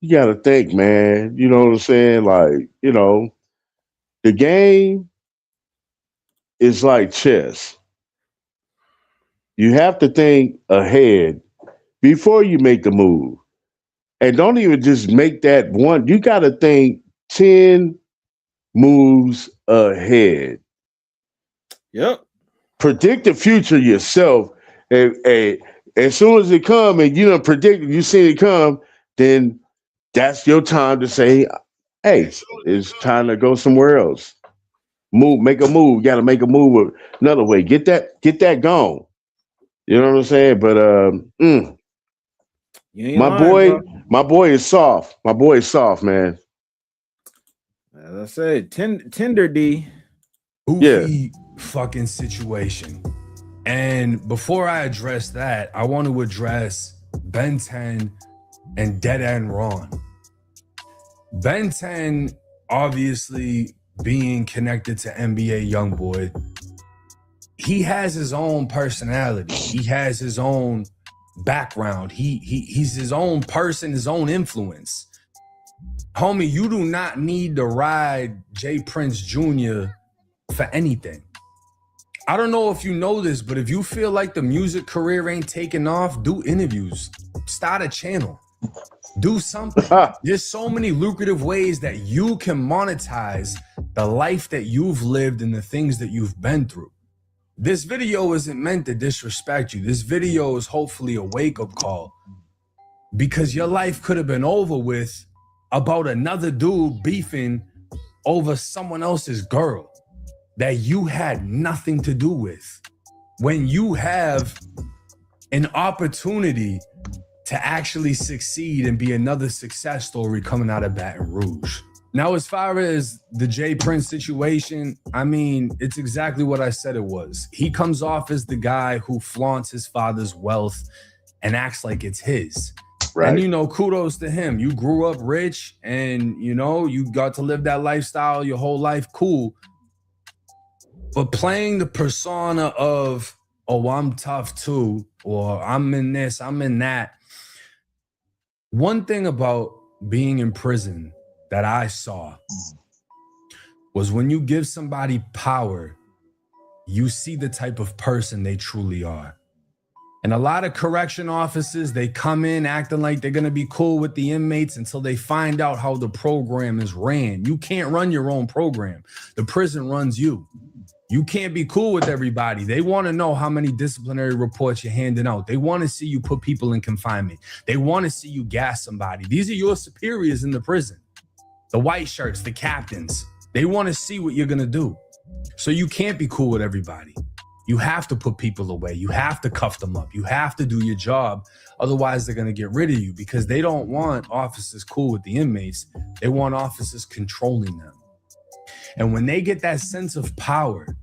you gotta think, man. You know what I'm saying? Like, the game is like chess. You have to think ahead before you make the move. And don't even just make that one. You got to think 10 moves ahead. Yep. Predict the future yourself. And as soon as it come and you don't predict it, you see it come, then that's your time to say, hey, it's time to go somewhere else. Make a move. You got to make a move another way. Get that gone. You know what I'm saying? But You ain't my lying, boy, bro. my boy is soft. My boy is soft, man. As I said, Tinder D. Goofy fucking situation. And before I address that, I want to address Ben10 and Dead End Ron. Ben10, obviously being connected to NBA YoungBoy, he has his own personality. He has his own background. He's his own person, his own influence. Homie, you do not need to ride Jay Prince Jr. for anything. I don't know if you know this, but if you feel like the music career ain't taking off, do interviews, start a channel, do something. There's so many lucrative ways that you can monetize the life that you've lived and the things that you've been through. This video isn't meant to disrespect you. This video is hopefully a wake-up call, because your life could have been over with about another dude beefing over someone else's girl that you had nothing to do with, when you have an opportunity to actually succeed and be another success story coming out of Baton Rouge. Now, as far as the Jay Prince situation, I mean, it's exactly what I said it was. He comes off as the guy who flaunts his father's wealth and acts like it's his. Right. And, kudos to him. You grew up rich and, you got to live that lifestyle your whole life. Cool. But playing the persona of, oh, I'm tough too, or I'm in this, I'm in that. One thing about being in prison that I saw was when you give somebody power, you see the type of person they truly are. And a lot of correction officers, they come in acting like they're going to be cool with the inmates until they find out how the program is ran. You can't run your own program. The prison runs you. You can't be cool with everybody. They want to know how many disciplinary reports you're handing out. They want to see you put people in confinement. They want to see you gas somebody. These are your superiors in the prison. The white shirts, the captains. They want to see what you're going to do. So you can't be cool with everybody. You have to put people away. You have to cuff them up. You have to do your job. Otherwise, they're going to get rid of you, because they don't want officers cool with the inmates. They want officers controlling them. And when they get that sense of power,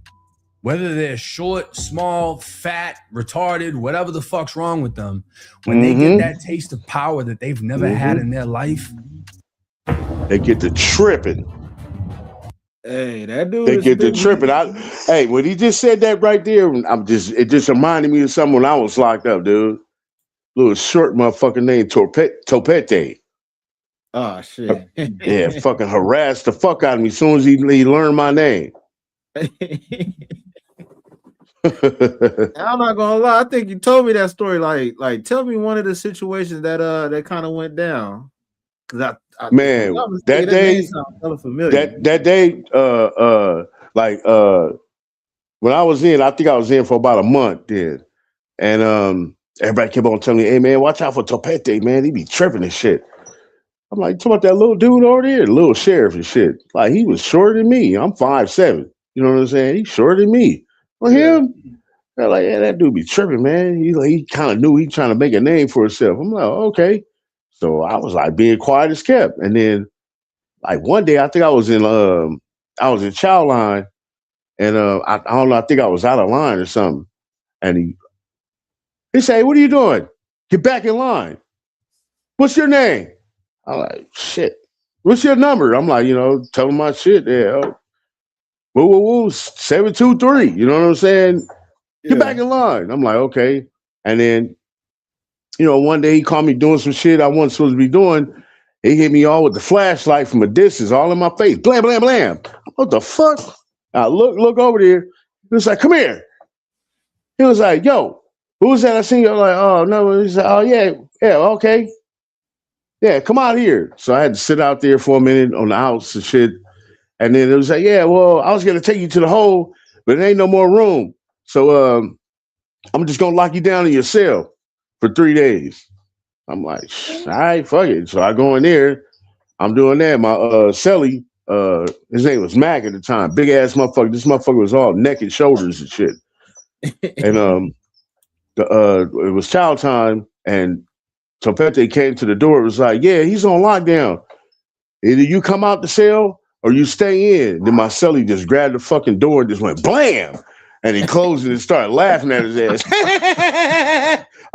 whether they're short, small, fat, retarded, whatever the fuck's wrong with them, when they get that taste of power that they've never had in their life, they get to tripping. Hey, that dude. They get to tripping. Hey, when he just said that right there, it just reminded me of someone I was locked up, dude. Little short motherfucker named Topete. Oh shit. Yeah, fucking harassed the fuck out of me as soon as he learned my name. I'm not gonna lie. I think you told me that story. Like, tell me one of the situations that kind of went down. Because man, that day, when I was in, I think I was in for about a month then, and everybody kept on telling me, "Hey man, watch out for Topete, man. He be tripping and shit." I'm like, talking about that little dude over there, the little sheriff and shit. Like, he was shorter than me. I'm 5'7". You know what I'm saying? He's shorter than me. For him, they're like, yeah, that dude be tripping, man. He kind of knew he trying to make a name for himself. I'm like, okay. So I was like being quiet as kept. And then like one day, I think I was in child line, and I don't know, I think I was out of line or something. And he said, hey, what are you doing? Get back in line. What's your name? I'm like, shit. what's your number? I'm like, tell them my shit. Yeah. Woo, woo, woo, 723. You know what I'm saying? Get back in line. I'm like, okay. And then, one day he caught me doing some shit I wasn't supposed to be doing. He hit me all with the flashlight from a distance, all in my face. Blam, blam, blam. What the fuck? I look over there. He was like, come here. He was like, yo, who's that? I seen you. I'm like, oh, no. He's like, oh, yeah, okay. Yeah, come out here. So I had to sit out there for a minute on the house and shit. And then it was like, yeah, well, I was going to take you to the hole, but there ain't no more room. So I'm just going to lock you down in your cell for 3 days. I'm like, all right, fuck it. So I go in there. I'm doing that. My celly, his name was Mac at the time. Big ass motherfucker. This motherfucker was all neck and shoulders and shit. And it was chow time. And Topete came to the door. It was like, yeah, he's on lockdown. Either you come out the cell or you stay in. Then my celly just grabbed the fucking door and just went blam. And he closed it and started laughing at his ass.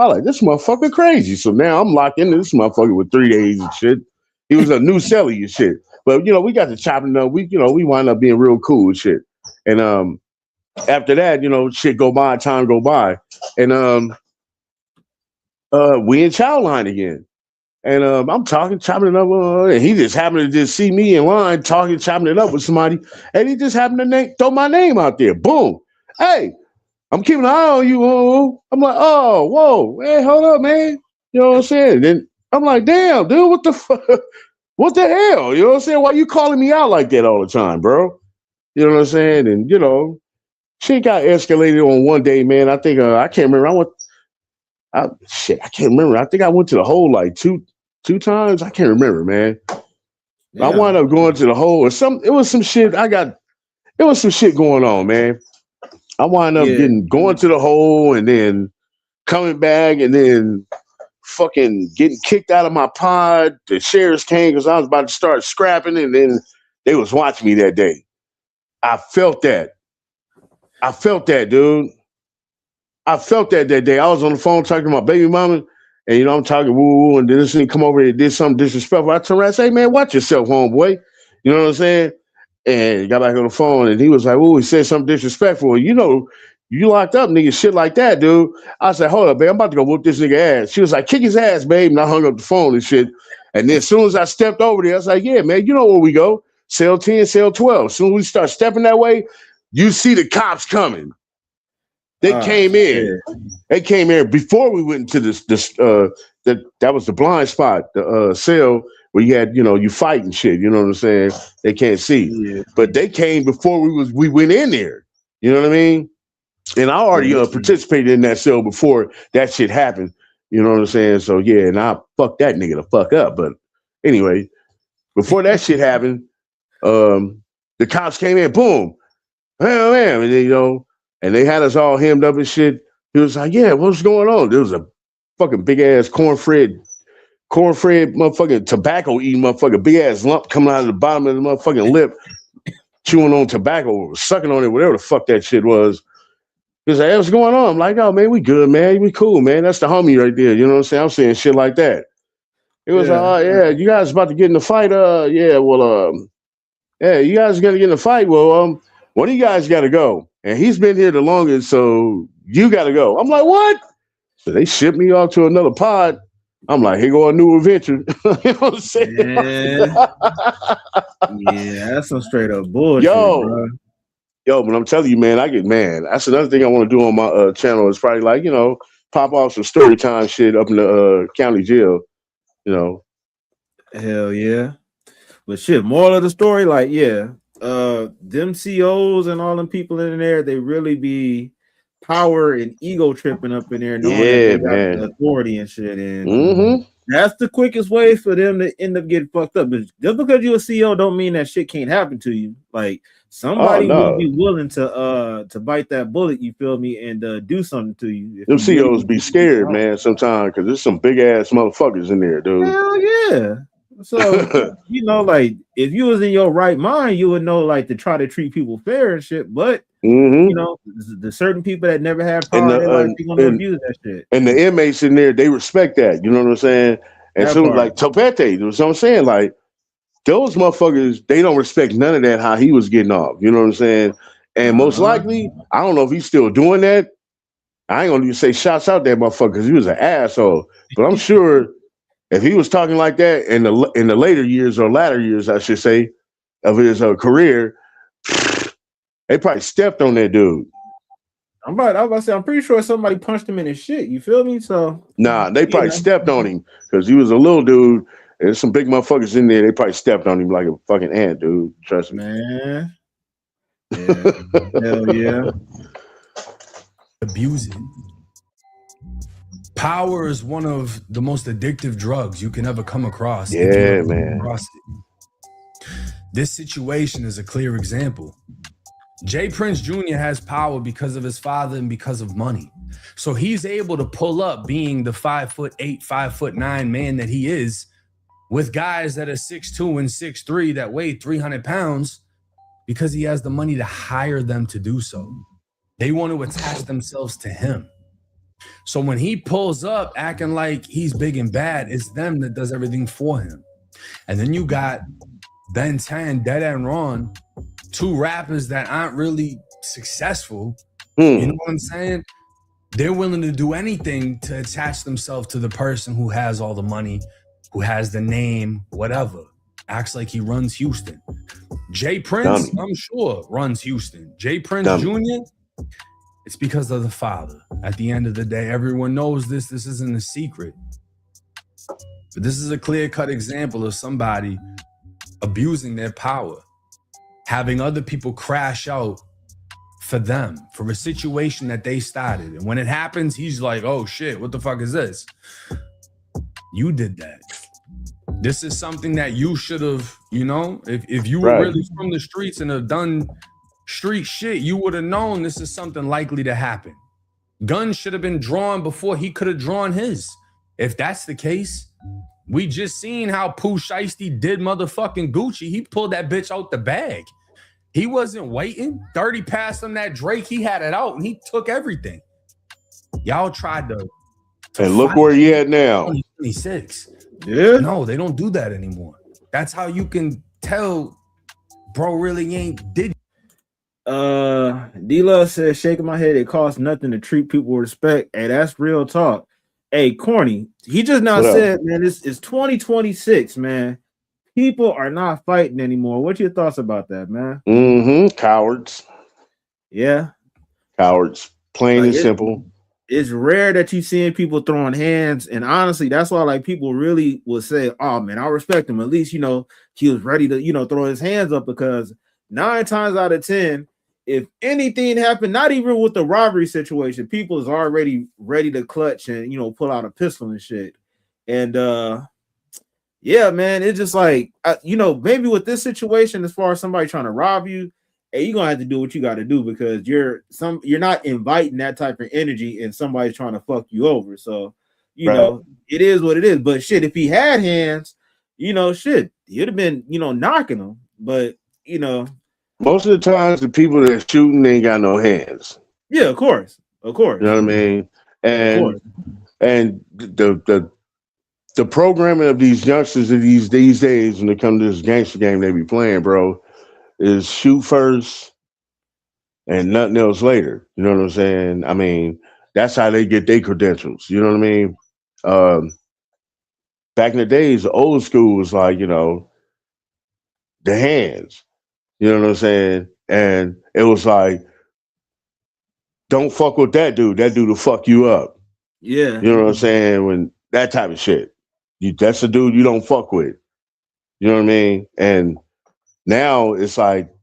I like, this motherfucker crazy. So now I'm locked into this motherfucker with 3 days and shit. He was a new celly and shit. But, we got to chopping up. We wind up being real cool and shit. And after that, shit go by, time go by. And we in chow line again. And I'm talking, chopping it up, and he just happened to just see me in line talking, chopping it up with somebody, and he just happened to throw my name out there. Boom. Hey, I'm keeping an eye on you. I'm like, oh, whoa, hey, hold up, man. You know what I'm saying? Then I'm like, damn, dude, what the fuck? What the hell? You know what I'm saying? Why you calling me out like that all the time, bro? You know what I'm saying? And, shit got escalated on one day, man. I think, I can't remember. I can't remember. I think I went to the hole like two times. I can't remember, man. Yeah. I wound up going to the hole or some. It was some shit. It was some shit going on, man. I wound up going to the hole and then coming back and then fucking getting kicked out of my pod. The sheriffs came because I was about to start scrapping, and then they was watching me that day. I felt that, dude. I felt that day. I was on the phone talking to my baby mama, and I'm talking woo, and then this thing come over here and did something disrespectful. I turned around and say, man, watch yourself, homeboy. You know what I'm saying? And he got back on the phone, and he was like, ooh, he said something disrespectful. You locked up, nigga, shit like that, dude. I said, hold up, babe, I'm about to go whoop this nigga ass. She was like, kick his ass, babe. And I hung up the phone and shit. And then as soon as I stepped over there, I was like, yeah, man, you know where we go. Cell 10, cell 12. As soon as we start stepping that way, you see the cops coming. They came in. Yeah. They came in before we went into that was the blind spot, the cell where you had, you fight and shit. You know what I'm saying? They can't see. Yeah. But they came before we went in there. You know what I mean? And I already participated in that cell before that shit happened. You know what I'm saying? So yeah, and I fucked that nigga the fuck up. But anyway, before that shit happened, the cops came in, boom, man, and then, and they had us all hemmed up and shit. He was like, yeah, what's going on? There was a fucking big ass cornfed motherfucking tobacco eating motherfucker, big ass lump coming out of the bottom of the motherfucking lip, chewing on tobacco or sucking on it, whatever the fuck that shit was. He was like, hey, what's going on? I'm like, oh man, we good, man. We cool, man. That's the homie right there. You know what I'm saying? I'm saying shit like that. It was like, oh yeah, you guys about to get in the fight? Yeah, you guys gonna get in the fight. Well, one of you guys gotta go. And he's been here the longest, so you got to go. I'm like, what? So they shipped me off to another pod. I'm like, here go a new adventure. You know what I'm saying? Yeah, that's some straight up bullshit, bro. But I'm telling you, man, that's another thing I want to do on my channel is probably like, pop off some story time shit up in the county jail, Hell yeah. But shit, moral of the story, like, yeah. Them COs and all them people in there, they really be power and ego tripping up in there, knowing that they got the authority and shit. And that's the quickest way for them to end up getting fucked up. But just because you're a CEO don't mean that shit can't happen to you. Like somebody will be willing to bite that bullet, you feel me, and do something to you. Them CEOs be scared, man, sometimes because there's some big ass motherfuckers in there, dude. Hell yeah. So, like if you was in your right mind, you would know like to try to treat people fair and shit. But the certain people that never have power, they're gonna abuse that shit. And the inmates in there, they respect that. You know what I'm saying? And so like Topete, you know what I'm saying? Like those motherfuckers, they don't respect none of that, how he was getting off. You know what I'm saying? And most likely, I don't know if he's still doing that. I ain't gonna even say shouts out that motherfucker because he was an asshole. But I'm sure if he was talking like that in the later years or latter years, I should say, of his career, they probably stepped on that dude. I was about to say, I'm pretty sure somebody punched him in his shit. You feel me? So nah, they probably stepped on him because he was a little dude. There's some big motherfuckers in there. They probably stepped on him like a fucking ant, dude. Trust me, man. Yeah, hell yeah. Abuse it. Power is one of the most addictive drugs you can ever come across. Yeah, man. This situation is a clear example. Jay Prince Jr. has power because of his father and because of money. So he's able to pull up being the 5'8", 5'9" man that he is with guys that are 6'2" and 6'3" that weigh 300 pounds because he has the money to hire them to do so. They want to attach themselves to him. So when he pulls up acting like he's big and bad, it's them that does everything for him. And then you got Ben10, Dead and Ron, two rappers that aren't really successful. You know what I'm saying? They're willing to do anything to attach themselves to the person who has all the money, who has the name, whatever. Acts like he runs Houston. Jay Prince, I'm sure, runs Houston. Jay Prince Jr., it's because of the father. At the end of the day, everyone knows this. This isn't a secret. But this is a clear-cut example of somebody abusing their power, having other people crash out for them, for a situation that they started. And when it happens, he's like, oh shit, what the fuck is this? You did that. This is something that you should have, you know, if you were really from the streets and have done street shit, you would have known this is something likely to happen. Guns should have been drawn before he could have drawn his. If that's the case, we just seen how Pooh Shiesty did motherfucking Gucci. He pulled that bitch out the bag. He wasn't waiting. 30 passed him that Drake. He had it out and he took everything. Y'all tried to and look where he at now. 2026. Yeah. No, they don't do that anymore. That's how you can tell bro really ain't did. D-Love says, shaking my head, it costs nothing to treat people with respect. Hey, that's real talk. Hey, Corny, he just now said, man, it's 2026, man. People are not fighting anymore. What's your thoughts about that, man? Cowards. Yeah. Cowards. Plain and simple. It's rare that you seeing people throwing hands. And honestly, that's why like people really will say, oh man, I respect him. At least, you know, he was ready to, you know, throw his hands up, because 9 times out of 10, if anything happened, not even with the robbery situation, people is already ready to clutch and, you know, pull out a pistol and shit. And yeah, man, it's just like, you know, maybe with this situation, as far as somebody trying to rob you, hey, you're gonna have to do what you got to do, because you're not inviting that type of energy and somebody's trying to fuck you over. So, you know, it is what it is. But shit, if he had hands, you know, shit, he'd have been, you know, knocking them. But you know, most of the times the people that are shooting, they ain't got no hands. Yeah, of course. You know what I mean? And the programming of these youngsters of these days, when it comes to this gangster game they be playing, bro, is shoot first and nothing else later. You know what I'm saying? I mean, that's how they get their credentials. You know what I mean? Back in the days, the old school was like, you know, the hands. You know what I'm saying? And it was like, don't fuck with that dude. That dude will fuck you up. Yeah. You know what I'm saying? When that type of shit. That's the dude you don't fuck with. You know what I mean? And now it's like,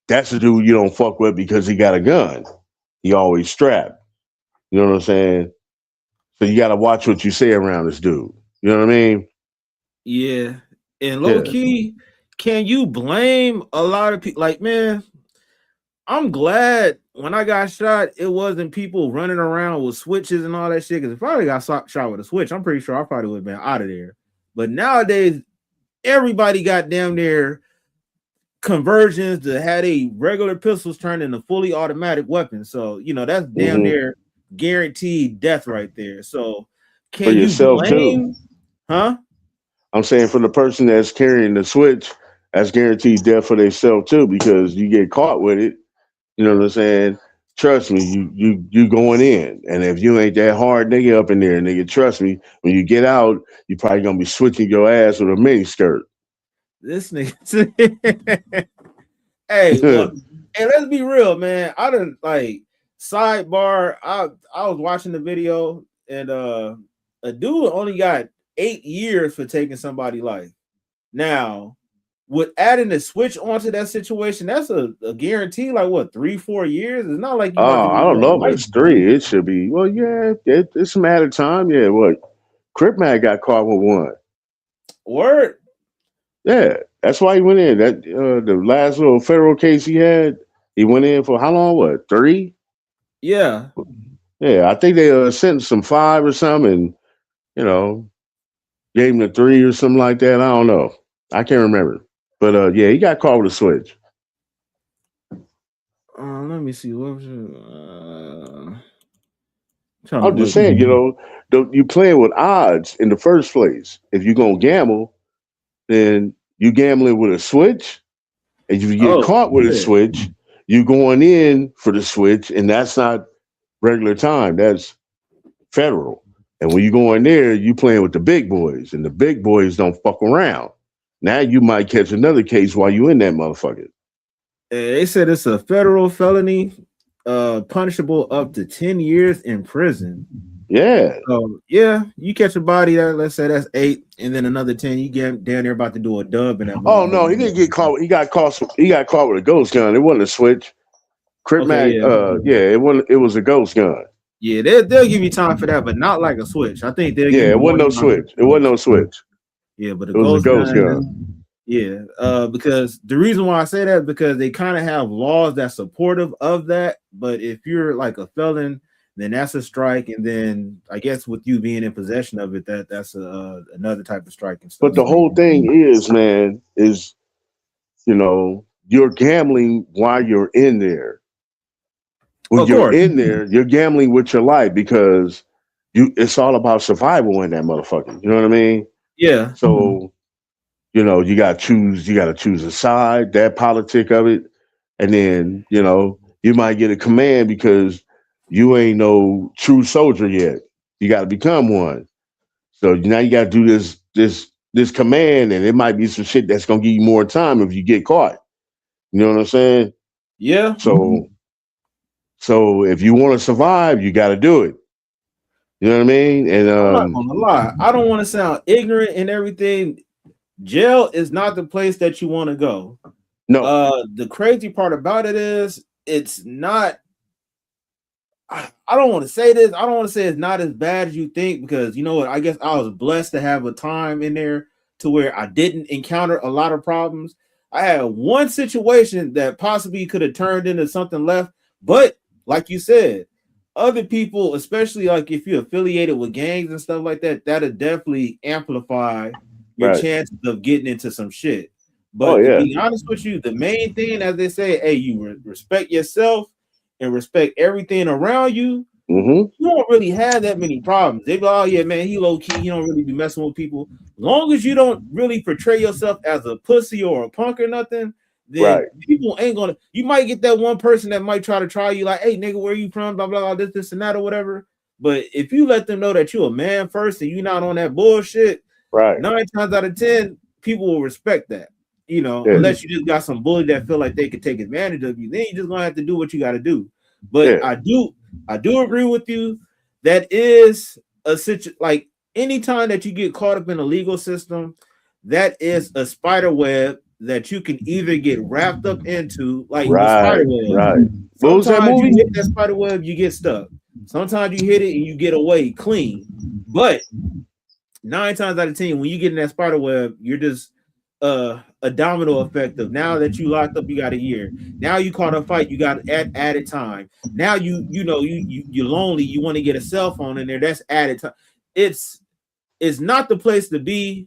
that's the dude you don't fuck with because he got a gun. He always strapped. You know what I'm saying? So you got to watch what you say around this dude. You know what I mean? Yeah. And low key, can you blame a lot of people? Like, man, I'm glad when I got shot, it wasn't people running around with switches and all that shit. Because if I got shot with a switch, I'm pretty sure I probably would have been out of there. But nowadays, everybody got damn near conversions to have a regular pistols turned into fully automatic weapons. So, you know, that's damn near guaranteed death right there. So, can you blame? Huh? I'm saying for the person that's carrying the switch, that's guaranteed death for themselves too, because you get caught with it. You know what I'm saying? Trust me, you going in, and if you ain't that hard nigga up in there, nigga, trust me, when you get out, you probably gonna be switching your ass with a mini skirt. This nigga. Hey, look, and let's be real, man. I didn't like sidebar. I was watching the video, and a dude only got 8 years for taking somebody's life. Now, with adding the switch onto that situation, that's a guarantee. Like what, 3-4 years? It's not like you about to Oh, get I don't know if life. it's 3. It should be. Well, yeah, it's a matter of time. Yeah, what? Crip Man got caught with 1. Word. Yeah, that's why he went in. That the last little federal case he had, he went in for how long? What, 3? Yeah. Yeah, I think they sentenced him 5 or something, and you know, gave him the 3 or something like that. I don't know. I can't remember. But yeah, he got caught with a switch. Let me see. What was I'm just saying, you know, you playing with odds in the first place. If you're gonna gamble, then you gambling with a switch, and if you get caught with a switch, you going in for the switch, and that's not regular time. That's federal. And when you go in there, you playing with the big boys, and the big boys don't fuck around. Now you might catch another case while you in that motherfucker. They said it's a federal felony, punishable up to 10 years in prison. Yeah. So yeah, you catch a body that, let's say that's 8, and then another 10, you get down there about to do a dub in that. Oh no, he didn't get caught. He got caught with a ghost gun. It wasn't a switch. Crip Mac, it was a ghost gun. Yeah, they'll give you time for that, but not like a switch. I think they'll give you it wasn't no switch. It wasn't no switch. Yeah, but it was a ghost gun. Yeah, because the reason why I say that, because they kind of have laws that's supportive of that. But if you're like a felon, then that's a strike, and then I guess with you being in possession of it, that's another type of strike and stuff. But the whole thing is, man, is you're gambling while you're in there. When you're in there, you're gambling with your life because it's all about survival in that motherfucker. You know what I mean? Yeah. So, you gotta choose a side, that politic of it, and then, you might get a command because you ain't no true soldier yet. You gotta become one. So now you gotta do this command, and it might be some shit that's gonna give you more time if you get caught. You know what I'm saying? Yeah. So if you want to survive, you got to do it. You know what I mean? And I'm not gonna lie, I don't want to sound ignorant and everything. Jail is not the place that you want to go. No. The crazy part about it is it's not. I don't want to say this. I don't want to say it's not as bad as you think, because you know what? I guess I was blessed to have a time in there to where I didn't encounter a lot of problems. I had one situation that possibly could have turned into something left, but like you said, other people, especially like if you're affiliated with gangs and stuff like that, that'll definitely amplify your chances of getting into some shit. But to be honest with you, the main thing, as they say, hey, you respect yourself and respect everything around you. You don't really have that many problems. They go, oh yeah, man, he low key, he don't really be messing with people. As long as you don't really portray yourself as a pussy or a punk or nothing, then people ain't gonna. You might get that one person that might try you, like, hey nigga, where you from? Blah blah blah, this and that or whatever. But if you let them know that you're a man first and you're not on that bullshit, 9 times out of 10, people will respect that. Unless you just got some bully that feel like they could take advantage of you, then you just gonna have to do what you got to do. But I do agree with you. That is a situation. Like anytime that you get caught up in a legal system, that is a spider web that you can either get wrapped up into, like the spider web. What was that movie? You hit that spider web, you get stuck. Sometimes you hit it and you get away clean. But 9 times out of 10, when you get in that spider web, you're just a domino effect of now that you locked up, you got a year. Now you caught a fight, you got added time. Now you're lonely, you want to get a cell phone in there, that's added time. It's not the place to be.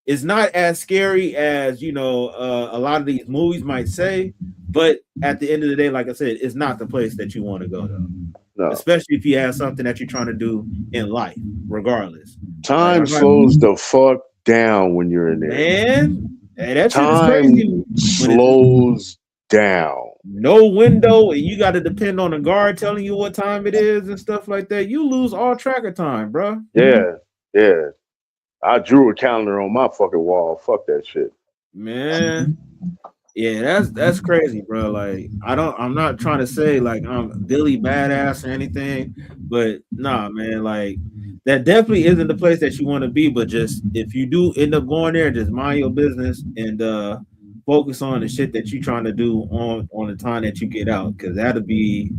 It's not as scary as a lot of these movies might say, but at the end of the day, like I said, it's not the place that you want to go though. No. Especially if you have something that you're trying to do in life, regardless. Time slows the fuck down when you're in there. Man, hey, that shit is Time crazy. slows down. No window, and you got to depend on the guard telling you what time it is and stuff like that. You lose all track of time, bro. Yeah. I drew a calendar on my fucking wall. Fuck that shit. Man. Yeah, that's crazy, bro. Like, I'm not trying to say like I'm Billy badass or anything, but nah, man, like that definitely isn't the place that you want to be. But just if you do end up going there, just mind your business and focus on the shit that you're trying to do on the time that you get out, because that'll be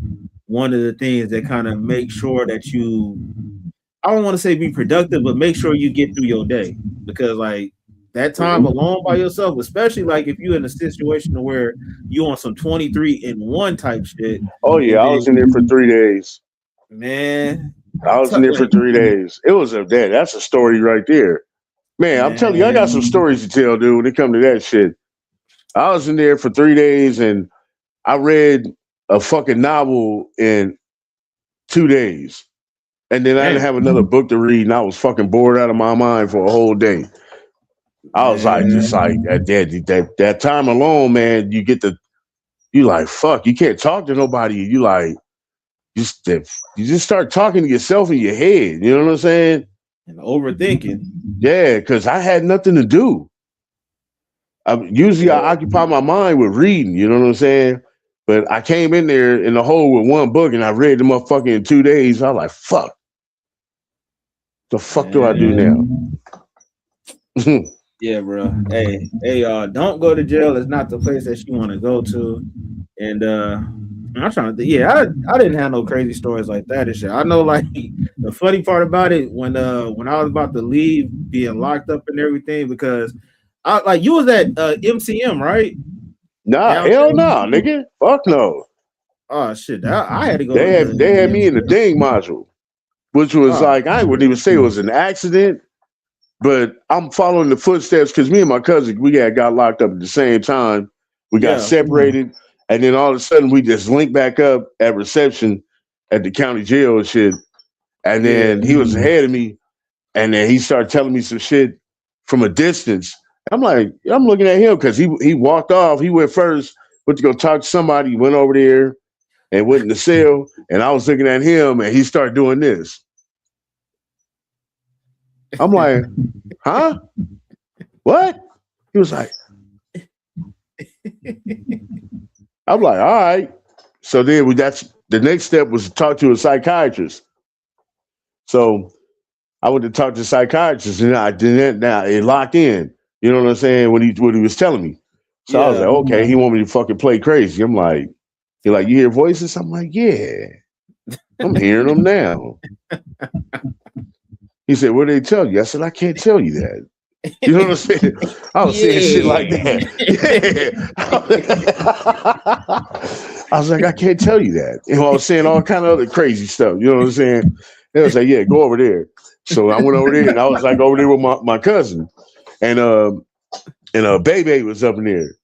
one of the things that kind of make sure that you, I don't want to say be productive, but make sure you get through your day, because like that time alone by yourself, especially like if you're in a situation where you on some 23 in 1 type shit. Oh yeah, I was in there for 3 days. Man, I was in there for 3 days. It was that's a story right there. Man, I'm telling you, I got some stories to tell, dude, when it comes to that shit. I was in there for 3 days and I read a fucking novel in 2 days. And then I didn't have another book to read, and I was fucking bored out of my mind for a whole day. I was like, just like that time alone, man. You like, fuck, you can't talk to nobody. You like, you just start talking to yourself in your head. You know what I'm saying? And overthinking. Yeah, because I had nothing to do. Usually I occupy my mind with reading. You know what I'm saying? But I came in there in the hole with 1 book, and I read the motherfucker in 2 days. I was like, fuck. The fuck do I do now? Yeah, bro. Hey, don't go to jail. It's not the place that you want to go to. And I'm trying to think. Yeah, I didn't have no crazy stories like that and shit. I know, like, the funny part about it, when I was about to leave, being locked up and everything, because you was at MCM, right? Nah, hell no, nigga. Fuck no. Oh shit, I had to go. They had me in the ding module, which was like, I wouldn't even say it was an accident. But I'm following the footsteps because me and my cousin, we got locked up at the same time. We got separated. And then all of a sudden, we just linked back up at reception at the county jail and shit. And then he was ahead of me. And then he started telling me some shit from a distance. I'm like, I'm looking at him because he walked off. He went first, went to go talk to somebody, went over there and went in the cell. And I was looking at him and he started doing this. I'm like, huh? What? He was like, I'm like, all right. So then that's the next step was to talk to a psychiatrist. So I went to talk to a psychiatrist and I didn't. Now it locked in. You know what I'm saying? What he was telling me. So I was like, okay, he want me to fucking play crazy. I'm like, he like, you hear voices? I'm like, yeah, I'm hearing them now. He said, what did they tell you? I said, I can't tell you that. You know what I'm saying? I was saying shit like that. Yeah. I was like, I can't tell you that. And I was saying all kind of other crazy stuff. You know what I'm saying? They was like, yeah, go over there. So I went over there and I was like over there with my cousin. And Bebe was up in there.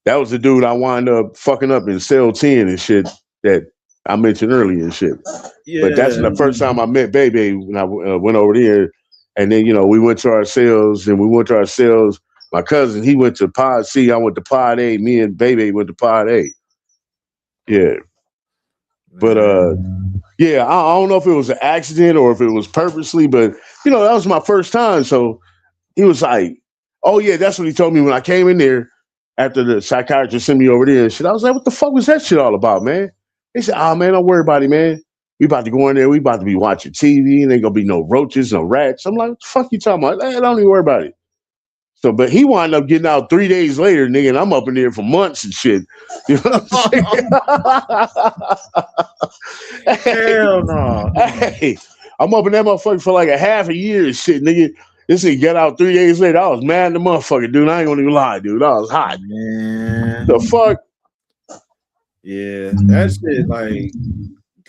That was the dude I wound up fucking up in cell 10 and shit that I mentioned earlier and shit. Yeah. But that's the first time I met Bebe when I went over there. And then, we went to our cells and My cousin, he went to Pod C. I went to Pod A. Me and Bebe went to Pod A. Yeah. But, yeah, I don't know if it was an accident or if it was purposely, but, that was my first time. So he was like, oh, yeah, that's what he told me when I came in there after the psychiatrist sent me over there and shit. I was like, what the fuck was that shit all about, man? He said, oh, man, don't worry about it, man. We about to go in there. We about to be watching TV and ain't gonna be no roaches, no rats. I'm like, what the fuck you talking about? Hey, don't even worry about it. So, but he wound up getting out 3 days later, nigga, and I'm up in there for months and shit. You know what I'm saying? Hell no. Hey, I'm up in that motherfucker for like a half a year and shit, nigga. This nigga got out 3 days later. I was mad at the motherfucker, dude. I ain't gonna even lie, dude. I was hot. Man. The fuck? Yeah, that shit, like,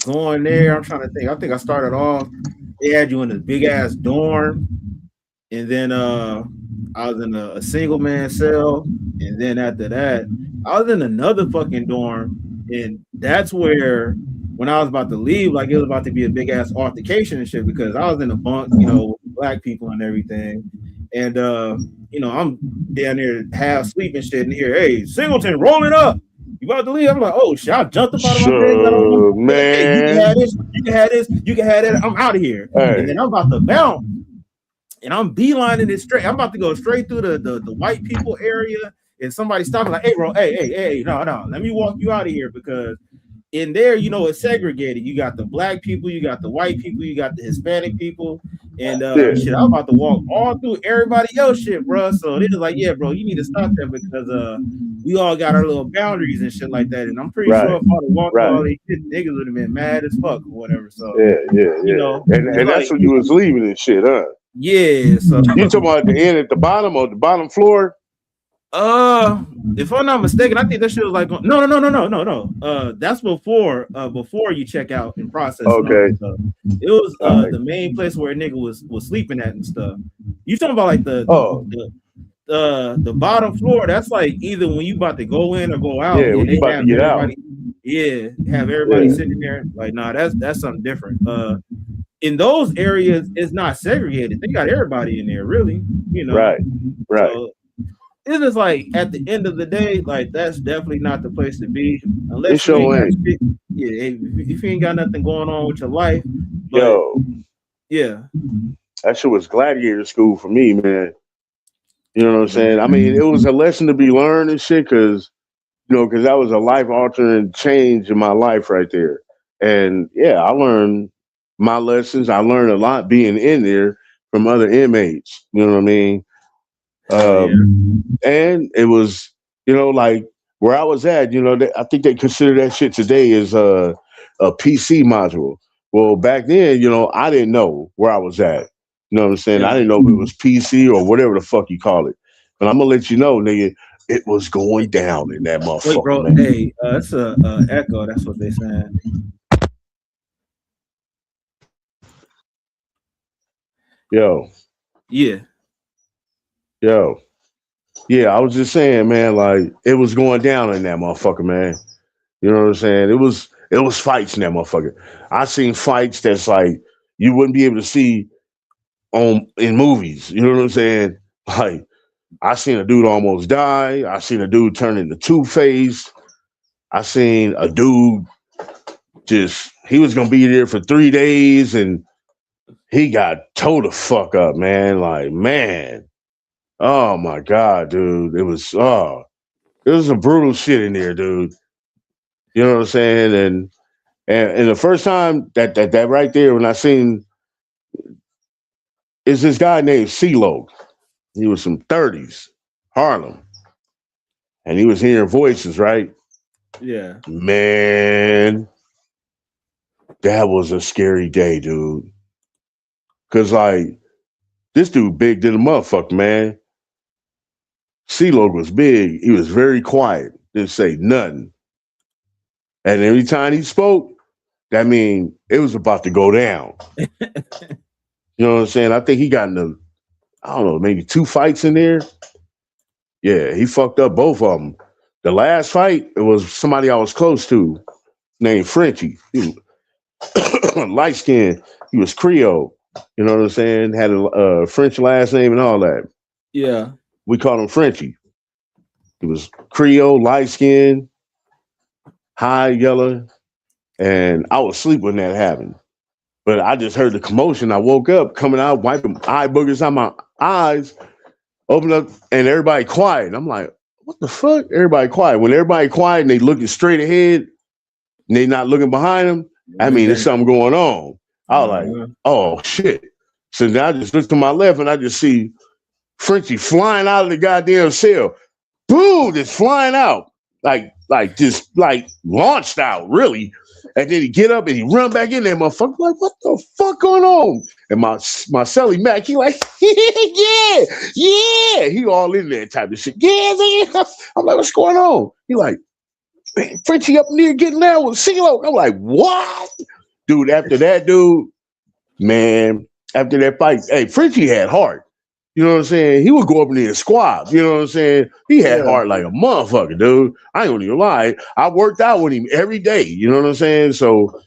going there, I'm trying to think. I think I started off, they had you in a big ass dorm, and then I was in a single man cell, and then after that, I was in another fucking dorm, and that's where when I was about to leave, like it was about to be a big ass altercation and shit, because I was in a bunk, with black people and everything, And you know, I'm down there half sleeping shit and hear, hey, Singleton, rolling up. You about to leave? I'm like, oh shit, I jumped up out of my bed, got on my bed. Hey, you can have this, you can have this, you can have that. I'm out of here. Hey. And then I'm about to bounce. And I'm beelining it straight. I'm about to go straight through the white people area. And somebody stopped like, hey, bro, hey, no, let me walk you out of here, because in there, you know, it's segregated. You got the black people, you got the white people, you got the Hispanic people, and shit, I'm about to walk all through everybody else shit, bro. So they was like, yeah, bro, you need to stop that, because we all got our little boundaries and shit like that. And I'm pretty sure if I'd have walked through all these shit, niggas would have been mad as fuck or whatever. So you know, and like, that's when you was leaving and shit, huh? Yeah. So you talking about the end at the bottom or the bottom floor? If I'm not mistaken, I think that shit was like no. That's before you check out and process. Okay. It was the main place where a nigga was sleeping at and stuff. You talking about like the bottom floor? That's like either when you about to go in or go out. Yeah, when you about to get out. Yeah, have everybody sitting there. Like, nah, that's something different. In those areas, it's not segregated. They got everybody in there, really. You know, right. So, it's just like at the end of the day, like that's definitely not the place to be unless you if you ain't got nothing going on with your life. But, that shit was gladiator school for me, man. You know what I'm saying? I mean, it was a lesson to be learned and shit, because that was a life altering change in my life right there. And I learned my lessons. I learned a lot being in there from other inmates. You know what I mean? And it was, like where I was at, I think they consider that shit today as a PC module. Well, back then, I didn't know where I was at. You know what I'm saying? I didn't know if it was PC or whatever the fuck you call it. But I'm gonna let you know, nigga, it was going down in that motherfucker. Wait, bro, man. hey, it's a echo. That's what they saying. Yo. Yeah. Yo. Yeah, I was just saying, man, like it was going down in that motherfucker, man. You know what I'm saying? It was fights in that motherfucker. I seen fights that's like you wouldn't be able to see in movies. You know what I'm saying? Like I seen a dude almost die. I seen a dude turn into Two-Face. I seen a dude he was gonna be there for 3 days and he got towed the fuck up, man. Like, man. Oh my God, dude. It was some brutal shit in there, dude. You know what I'm saying? And the first time that right there when I seen is this guy named CeeLo. He was from 30s, Harlem. And he was hearing voices, right? Yeah. Man, that was a scary day, dude. Cause like this dude big than a motherfucker, man. CeeLo was big. He was very quiet. Didn't say nothing. And every time he spoke, that mean it was about to go down. You know what I'm saying? I think he got into, I don't know, maybe 2 fights in there. Yeah, he fucked up both of them. The last fight, it was somebody I was close to named Frenchie. He was light skinned. He was Creole. You know what I'm saying? Had a French last name and all that. Yeah. We called him Frenchie. He was Creole, light skinned, high yellow. And I was asleep when that happened. But I just heard the commotion. I woke up, coming out, wiping eye boogers out my eyes, opened up, and everybody quiet. I'm like, what the fuck? Everybody quiet. When everybody quiet and they looking straight ahead and they not looking behind them, I mean, there's something going on. I was like, oh, shit. So now I just look to my left and I just see Frenchie flying out of the goddamn cell. Boom, just flying out. Like launched out, really. And then he get up and he run back in there, motherfucker. Like, what the fuck going on? And my celly Mac, he like, yeah. He all in there type of shit. Yeah. I'm like, what's going on? He like, man, Frenchie up near getting down with CeeLo. I'm like, what? Dude, after that, after that fight, hey, Frenchie had heart. You know what I'm saying? He would go up in there and squab. You know what I'm saying? He had heart like a motherfucker, dude. I ain't gonna even lie. I worked out with him every day. You know what I'm saying? So,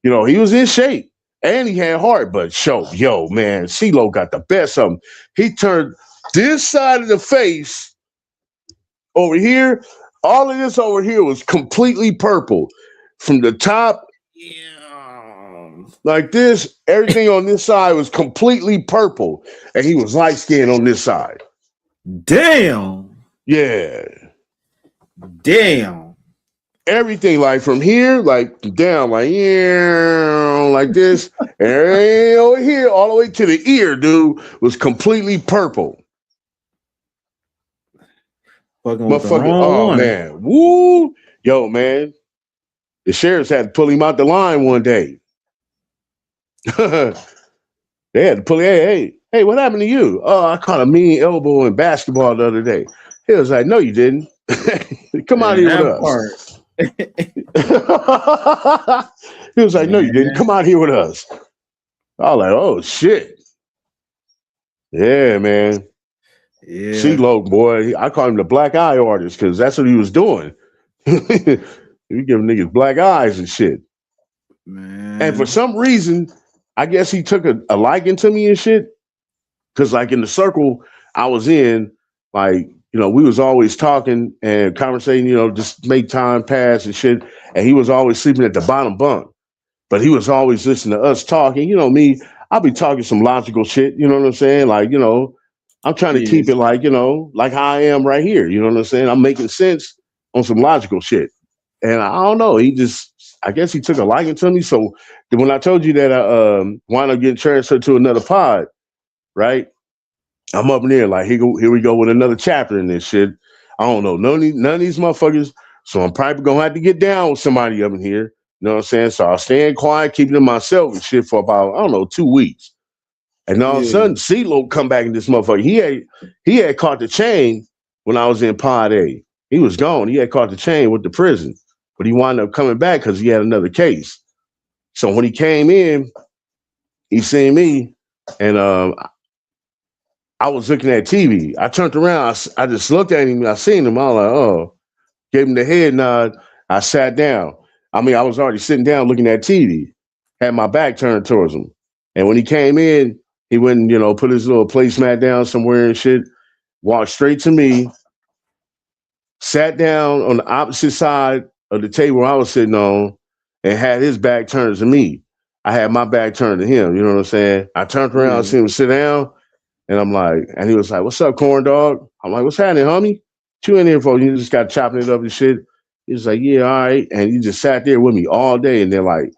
he was in shape. And he had heart, but yo, man, CeeLo got the best of him. He turned this side of the face over here. All of this over here was completely purple. From the top, like this, everything on this side was completely purple. And he was light skinned on this side. Damn. Yeah. Damn. Everything like from here, like down, like yeah, like this, and over here, all the way to the ear, dude, was completely purple. Fucking with the wrong Oh one. man, woo, yo, man, the sheriffs had to pull him out the line one day. They had to pull him. Hey, what happened to you? Oh, I caught a mean elbow in basketball the other day. He was like, no, you didn't. Come out here with us. He was like, no, you didn't. Come out here with us. I was like, oh shit. Yeah, man. Yeah. CeeLo, boy. I call him the black eye artist because that's what he was doing. He giving niggas black eyes and shit. Man. And for some reason, I guess he took a liking to me and shit. Cause like in the circle I was in, like, you know, we was always talking and conversating, you know, just make time pass and shit. And he was always sleeping at the bottom bunk. But he was always listening to us talking. You know me, I'll be talking some logical shit, you know what I'm saying? Like, you know, I'm trying to keep it like, you know, like how I am right here. You know what I'm saying? I'm making sense on some logical shit. And I don't know, I guess he took a liking to me. So when I told you that I wound up getting transferred to another pod, right? I'm up in there like, here we go with another chapter in this shit. I don't know, none of these motherfuckers. So I'm probably gonna have to get down with somebody up in here. You know what I'm saying? So I'll stand quiet, keeping to myself and shit for about, I don't know, 2 weeks. And all of a sudden, CeeLo come back in this motherfucker. He had caught the chain when I was in Pod A. He was gone. He had caught the chain with the prison. But he wound up coming back because he had another case. So when he came in, he seen me, and I was looking at TV. I turned around. I just looked at him. I seen him. I was like, oh, gave him the head nod. I sat down. I mean, I was already sitting down looking at TV, had my back turned towards him. And when he came in, he went and, you know, put his little placemat down somewhere and shit, walked straight to me, sat down on the opposite side of the table I was sitting on, and had his back turned to me. I had my back turned to him. You know what I'm saying? I turned around, I seen him sit down. And I'm like, and he was like, what's up, corn dog? I'm like, what's happening, homie? What you in here for? You just got chopping it up and shit. He was like, yeah, all right. And he just sat there with me all day. And then like,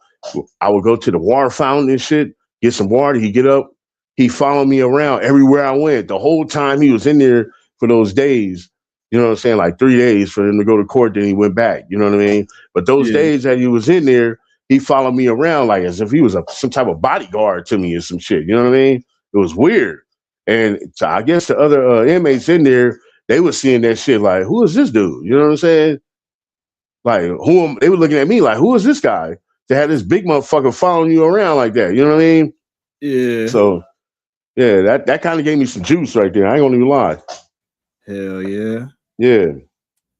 I would go to the water fountain and shit, get some water. He'd get up. He followed me around everywhere I went. The whole time he was in there for those days, you know what I'm saying? Like 3 days for him to go to court. Then he went back, you know what I mean? But those days that he was in there, he followed me around like as if he was some type of bodyguard to me or some shit. You know what I mean? It was weird. And so I guess the other inmates in there, they were seeing that shit like, who is this dude? You know what I'm saying? Like, they were looking at me like, who is this guy to have this big motherfucker following you around like that? You know what I mean? Yeah. So, yeah, that kind of gave me some juice right there. I ain't gonna even lie. Hell yeah. Yeah.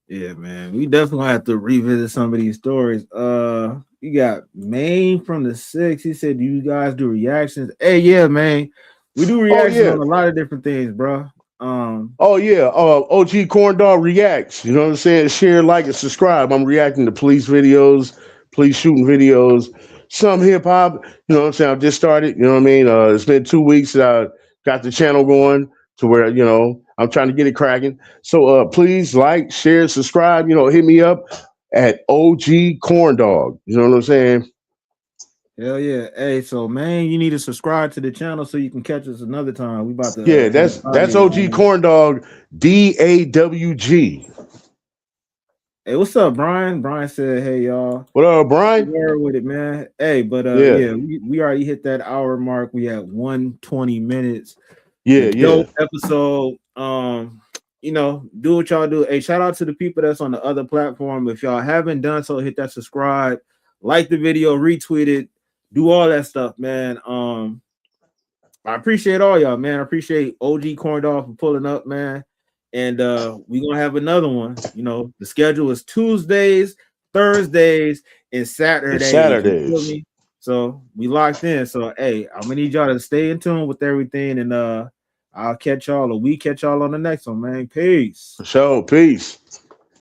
Yeah, man. We definitely gonna have to revisit some of these stories. You got Maine from the 6. He said, do you guys do reactions? Hey, yeah, man. We do reactions on a lot of different things, bro. OG Corn Dog reacts. You know what I'm saying? Share, like, and subscribe. I'm reacting to police videos, police shooting videos, some hip hop. You know what I'm saying? I've just started. You know what I mean? It's been 2 weeks that I got the channel going to where, you know, I'm trying to get it cracking. So please like, share, subscribe. You know, hit me up at OG Corn Dog. You know what I'm saying? Hell yeah. Hey, so man, you need to subscribe to the channel so you can catch us another time. We about to that's OG Corn Dog, DAWG. Hey, what's up, Brian? Brian said, hey y'all. What up, Brian? Word with it, man. Hey, but we already hit that hour mark. We had 120 minutes. Dope episode. You know, do what y'all do. Hey, shout out to the people that's on the other platform. If y'all haven't done so, hit that subscribe, like the video, retweet it. Do all that stuff, man. I appreciate all y'all, man. I appreciate OG Corn Dog for pulling up, man. And we're gonna have another one. You know, the schedule is Tuesdays, Thursdays, and Saturdays. You feel me? So we locked in. So hey, I'm gonna need y'all to stay in tune with everything, and I'll catch y'all, or we catch y'all on the next one, man. Peace. For sure. Peace.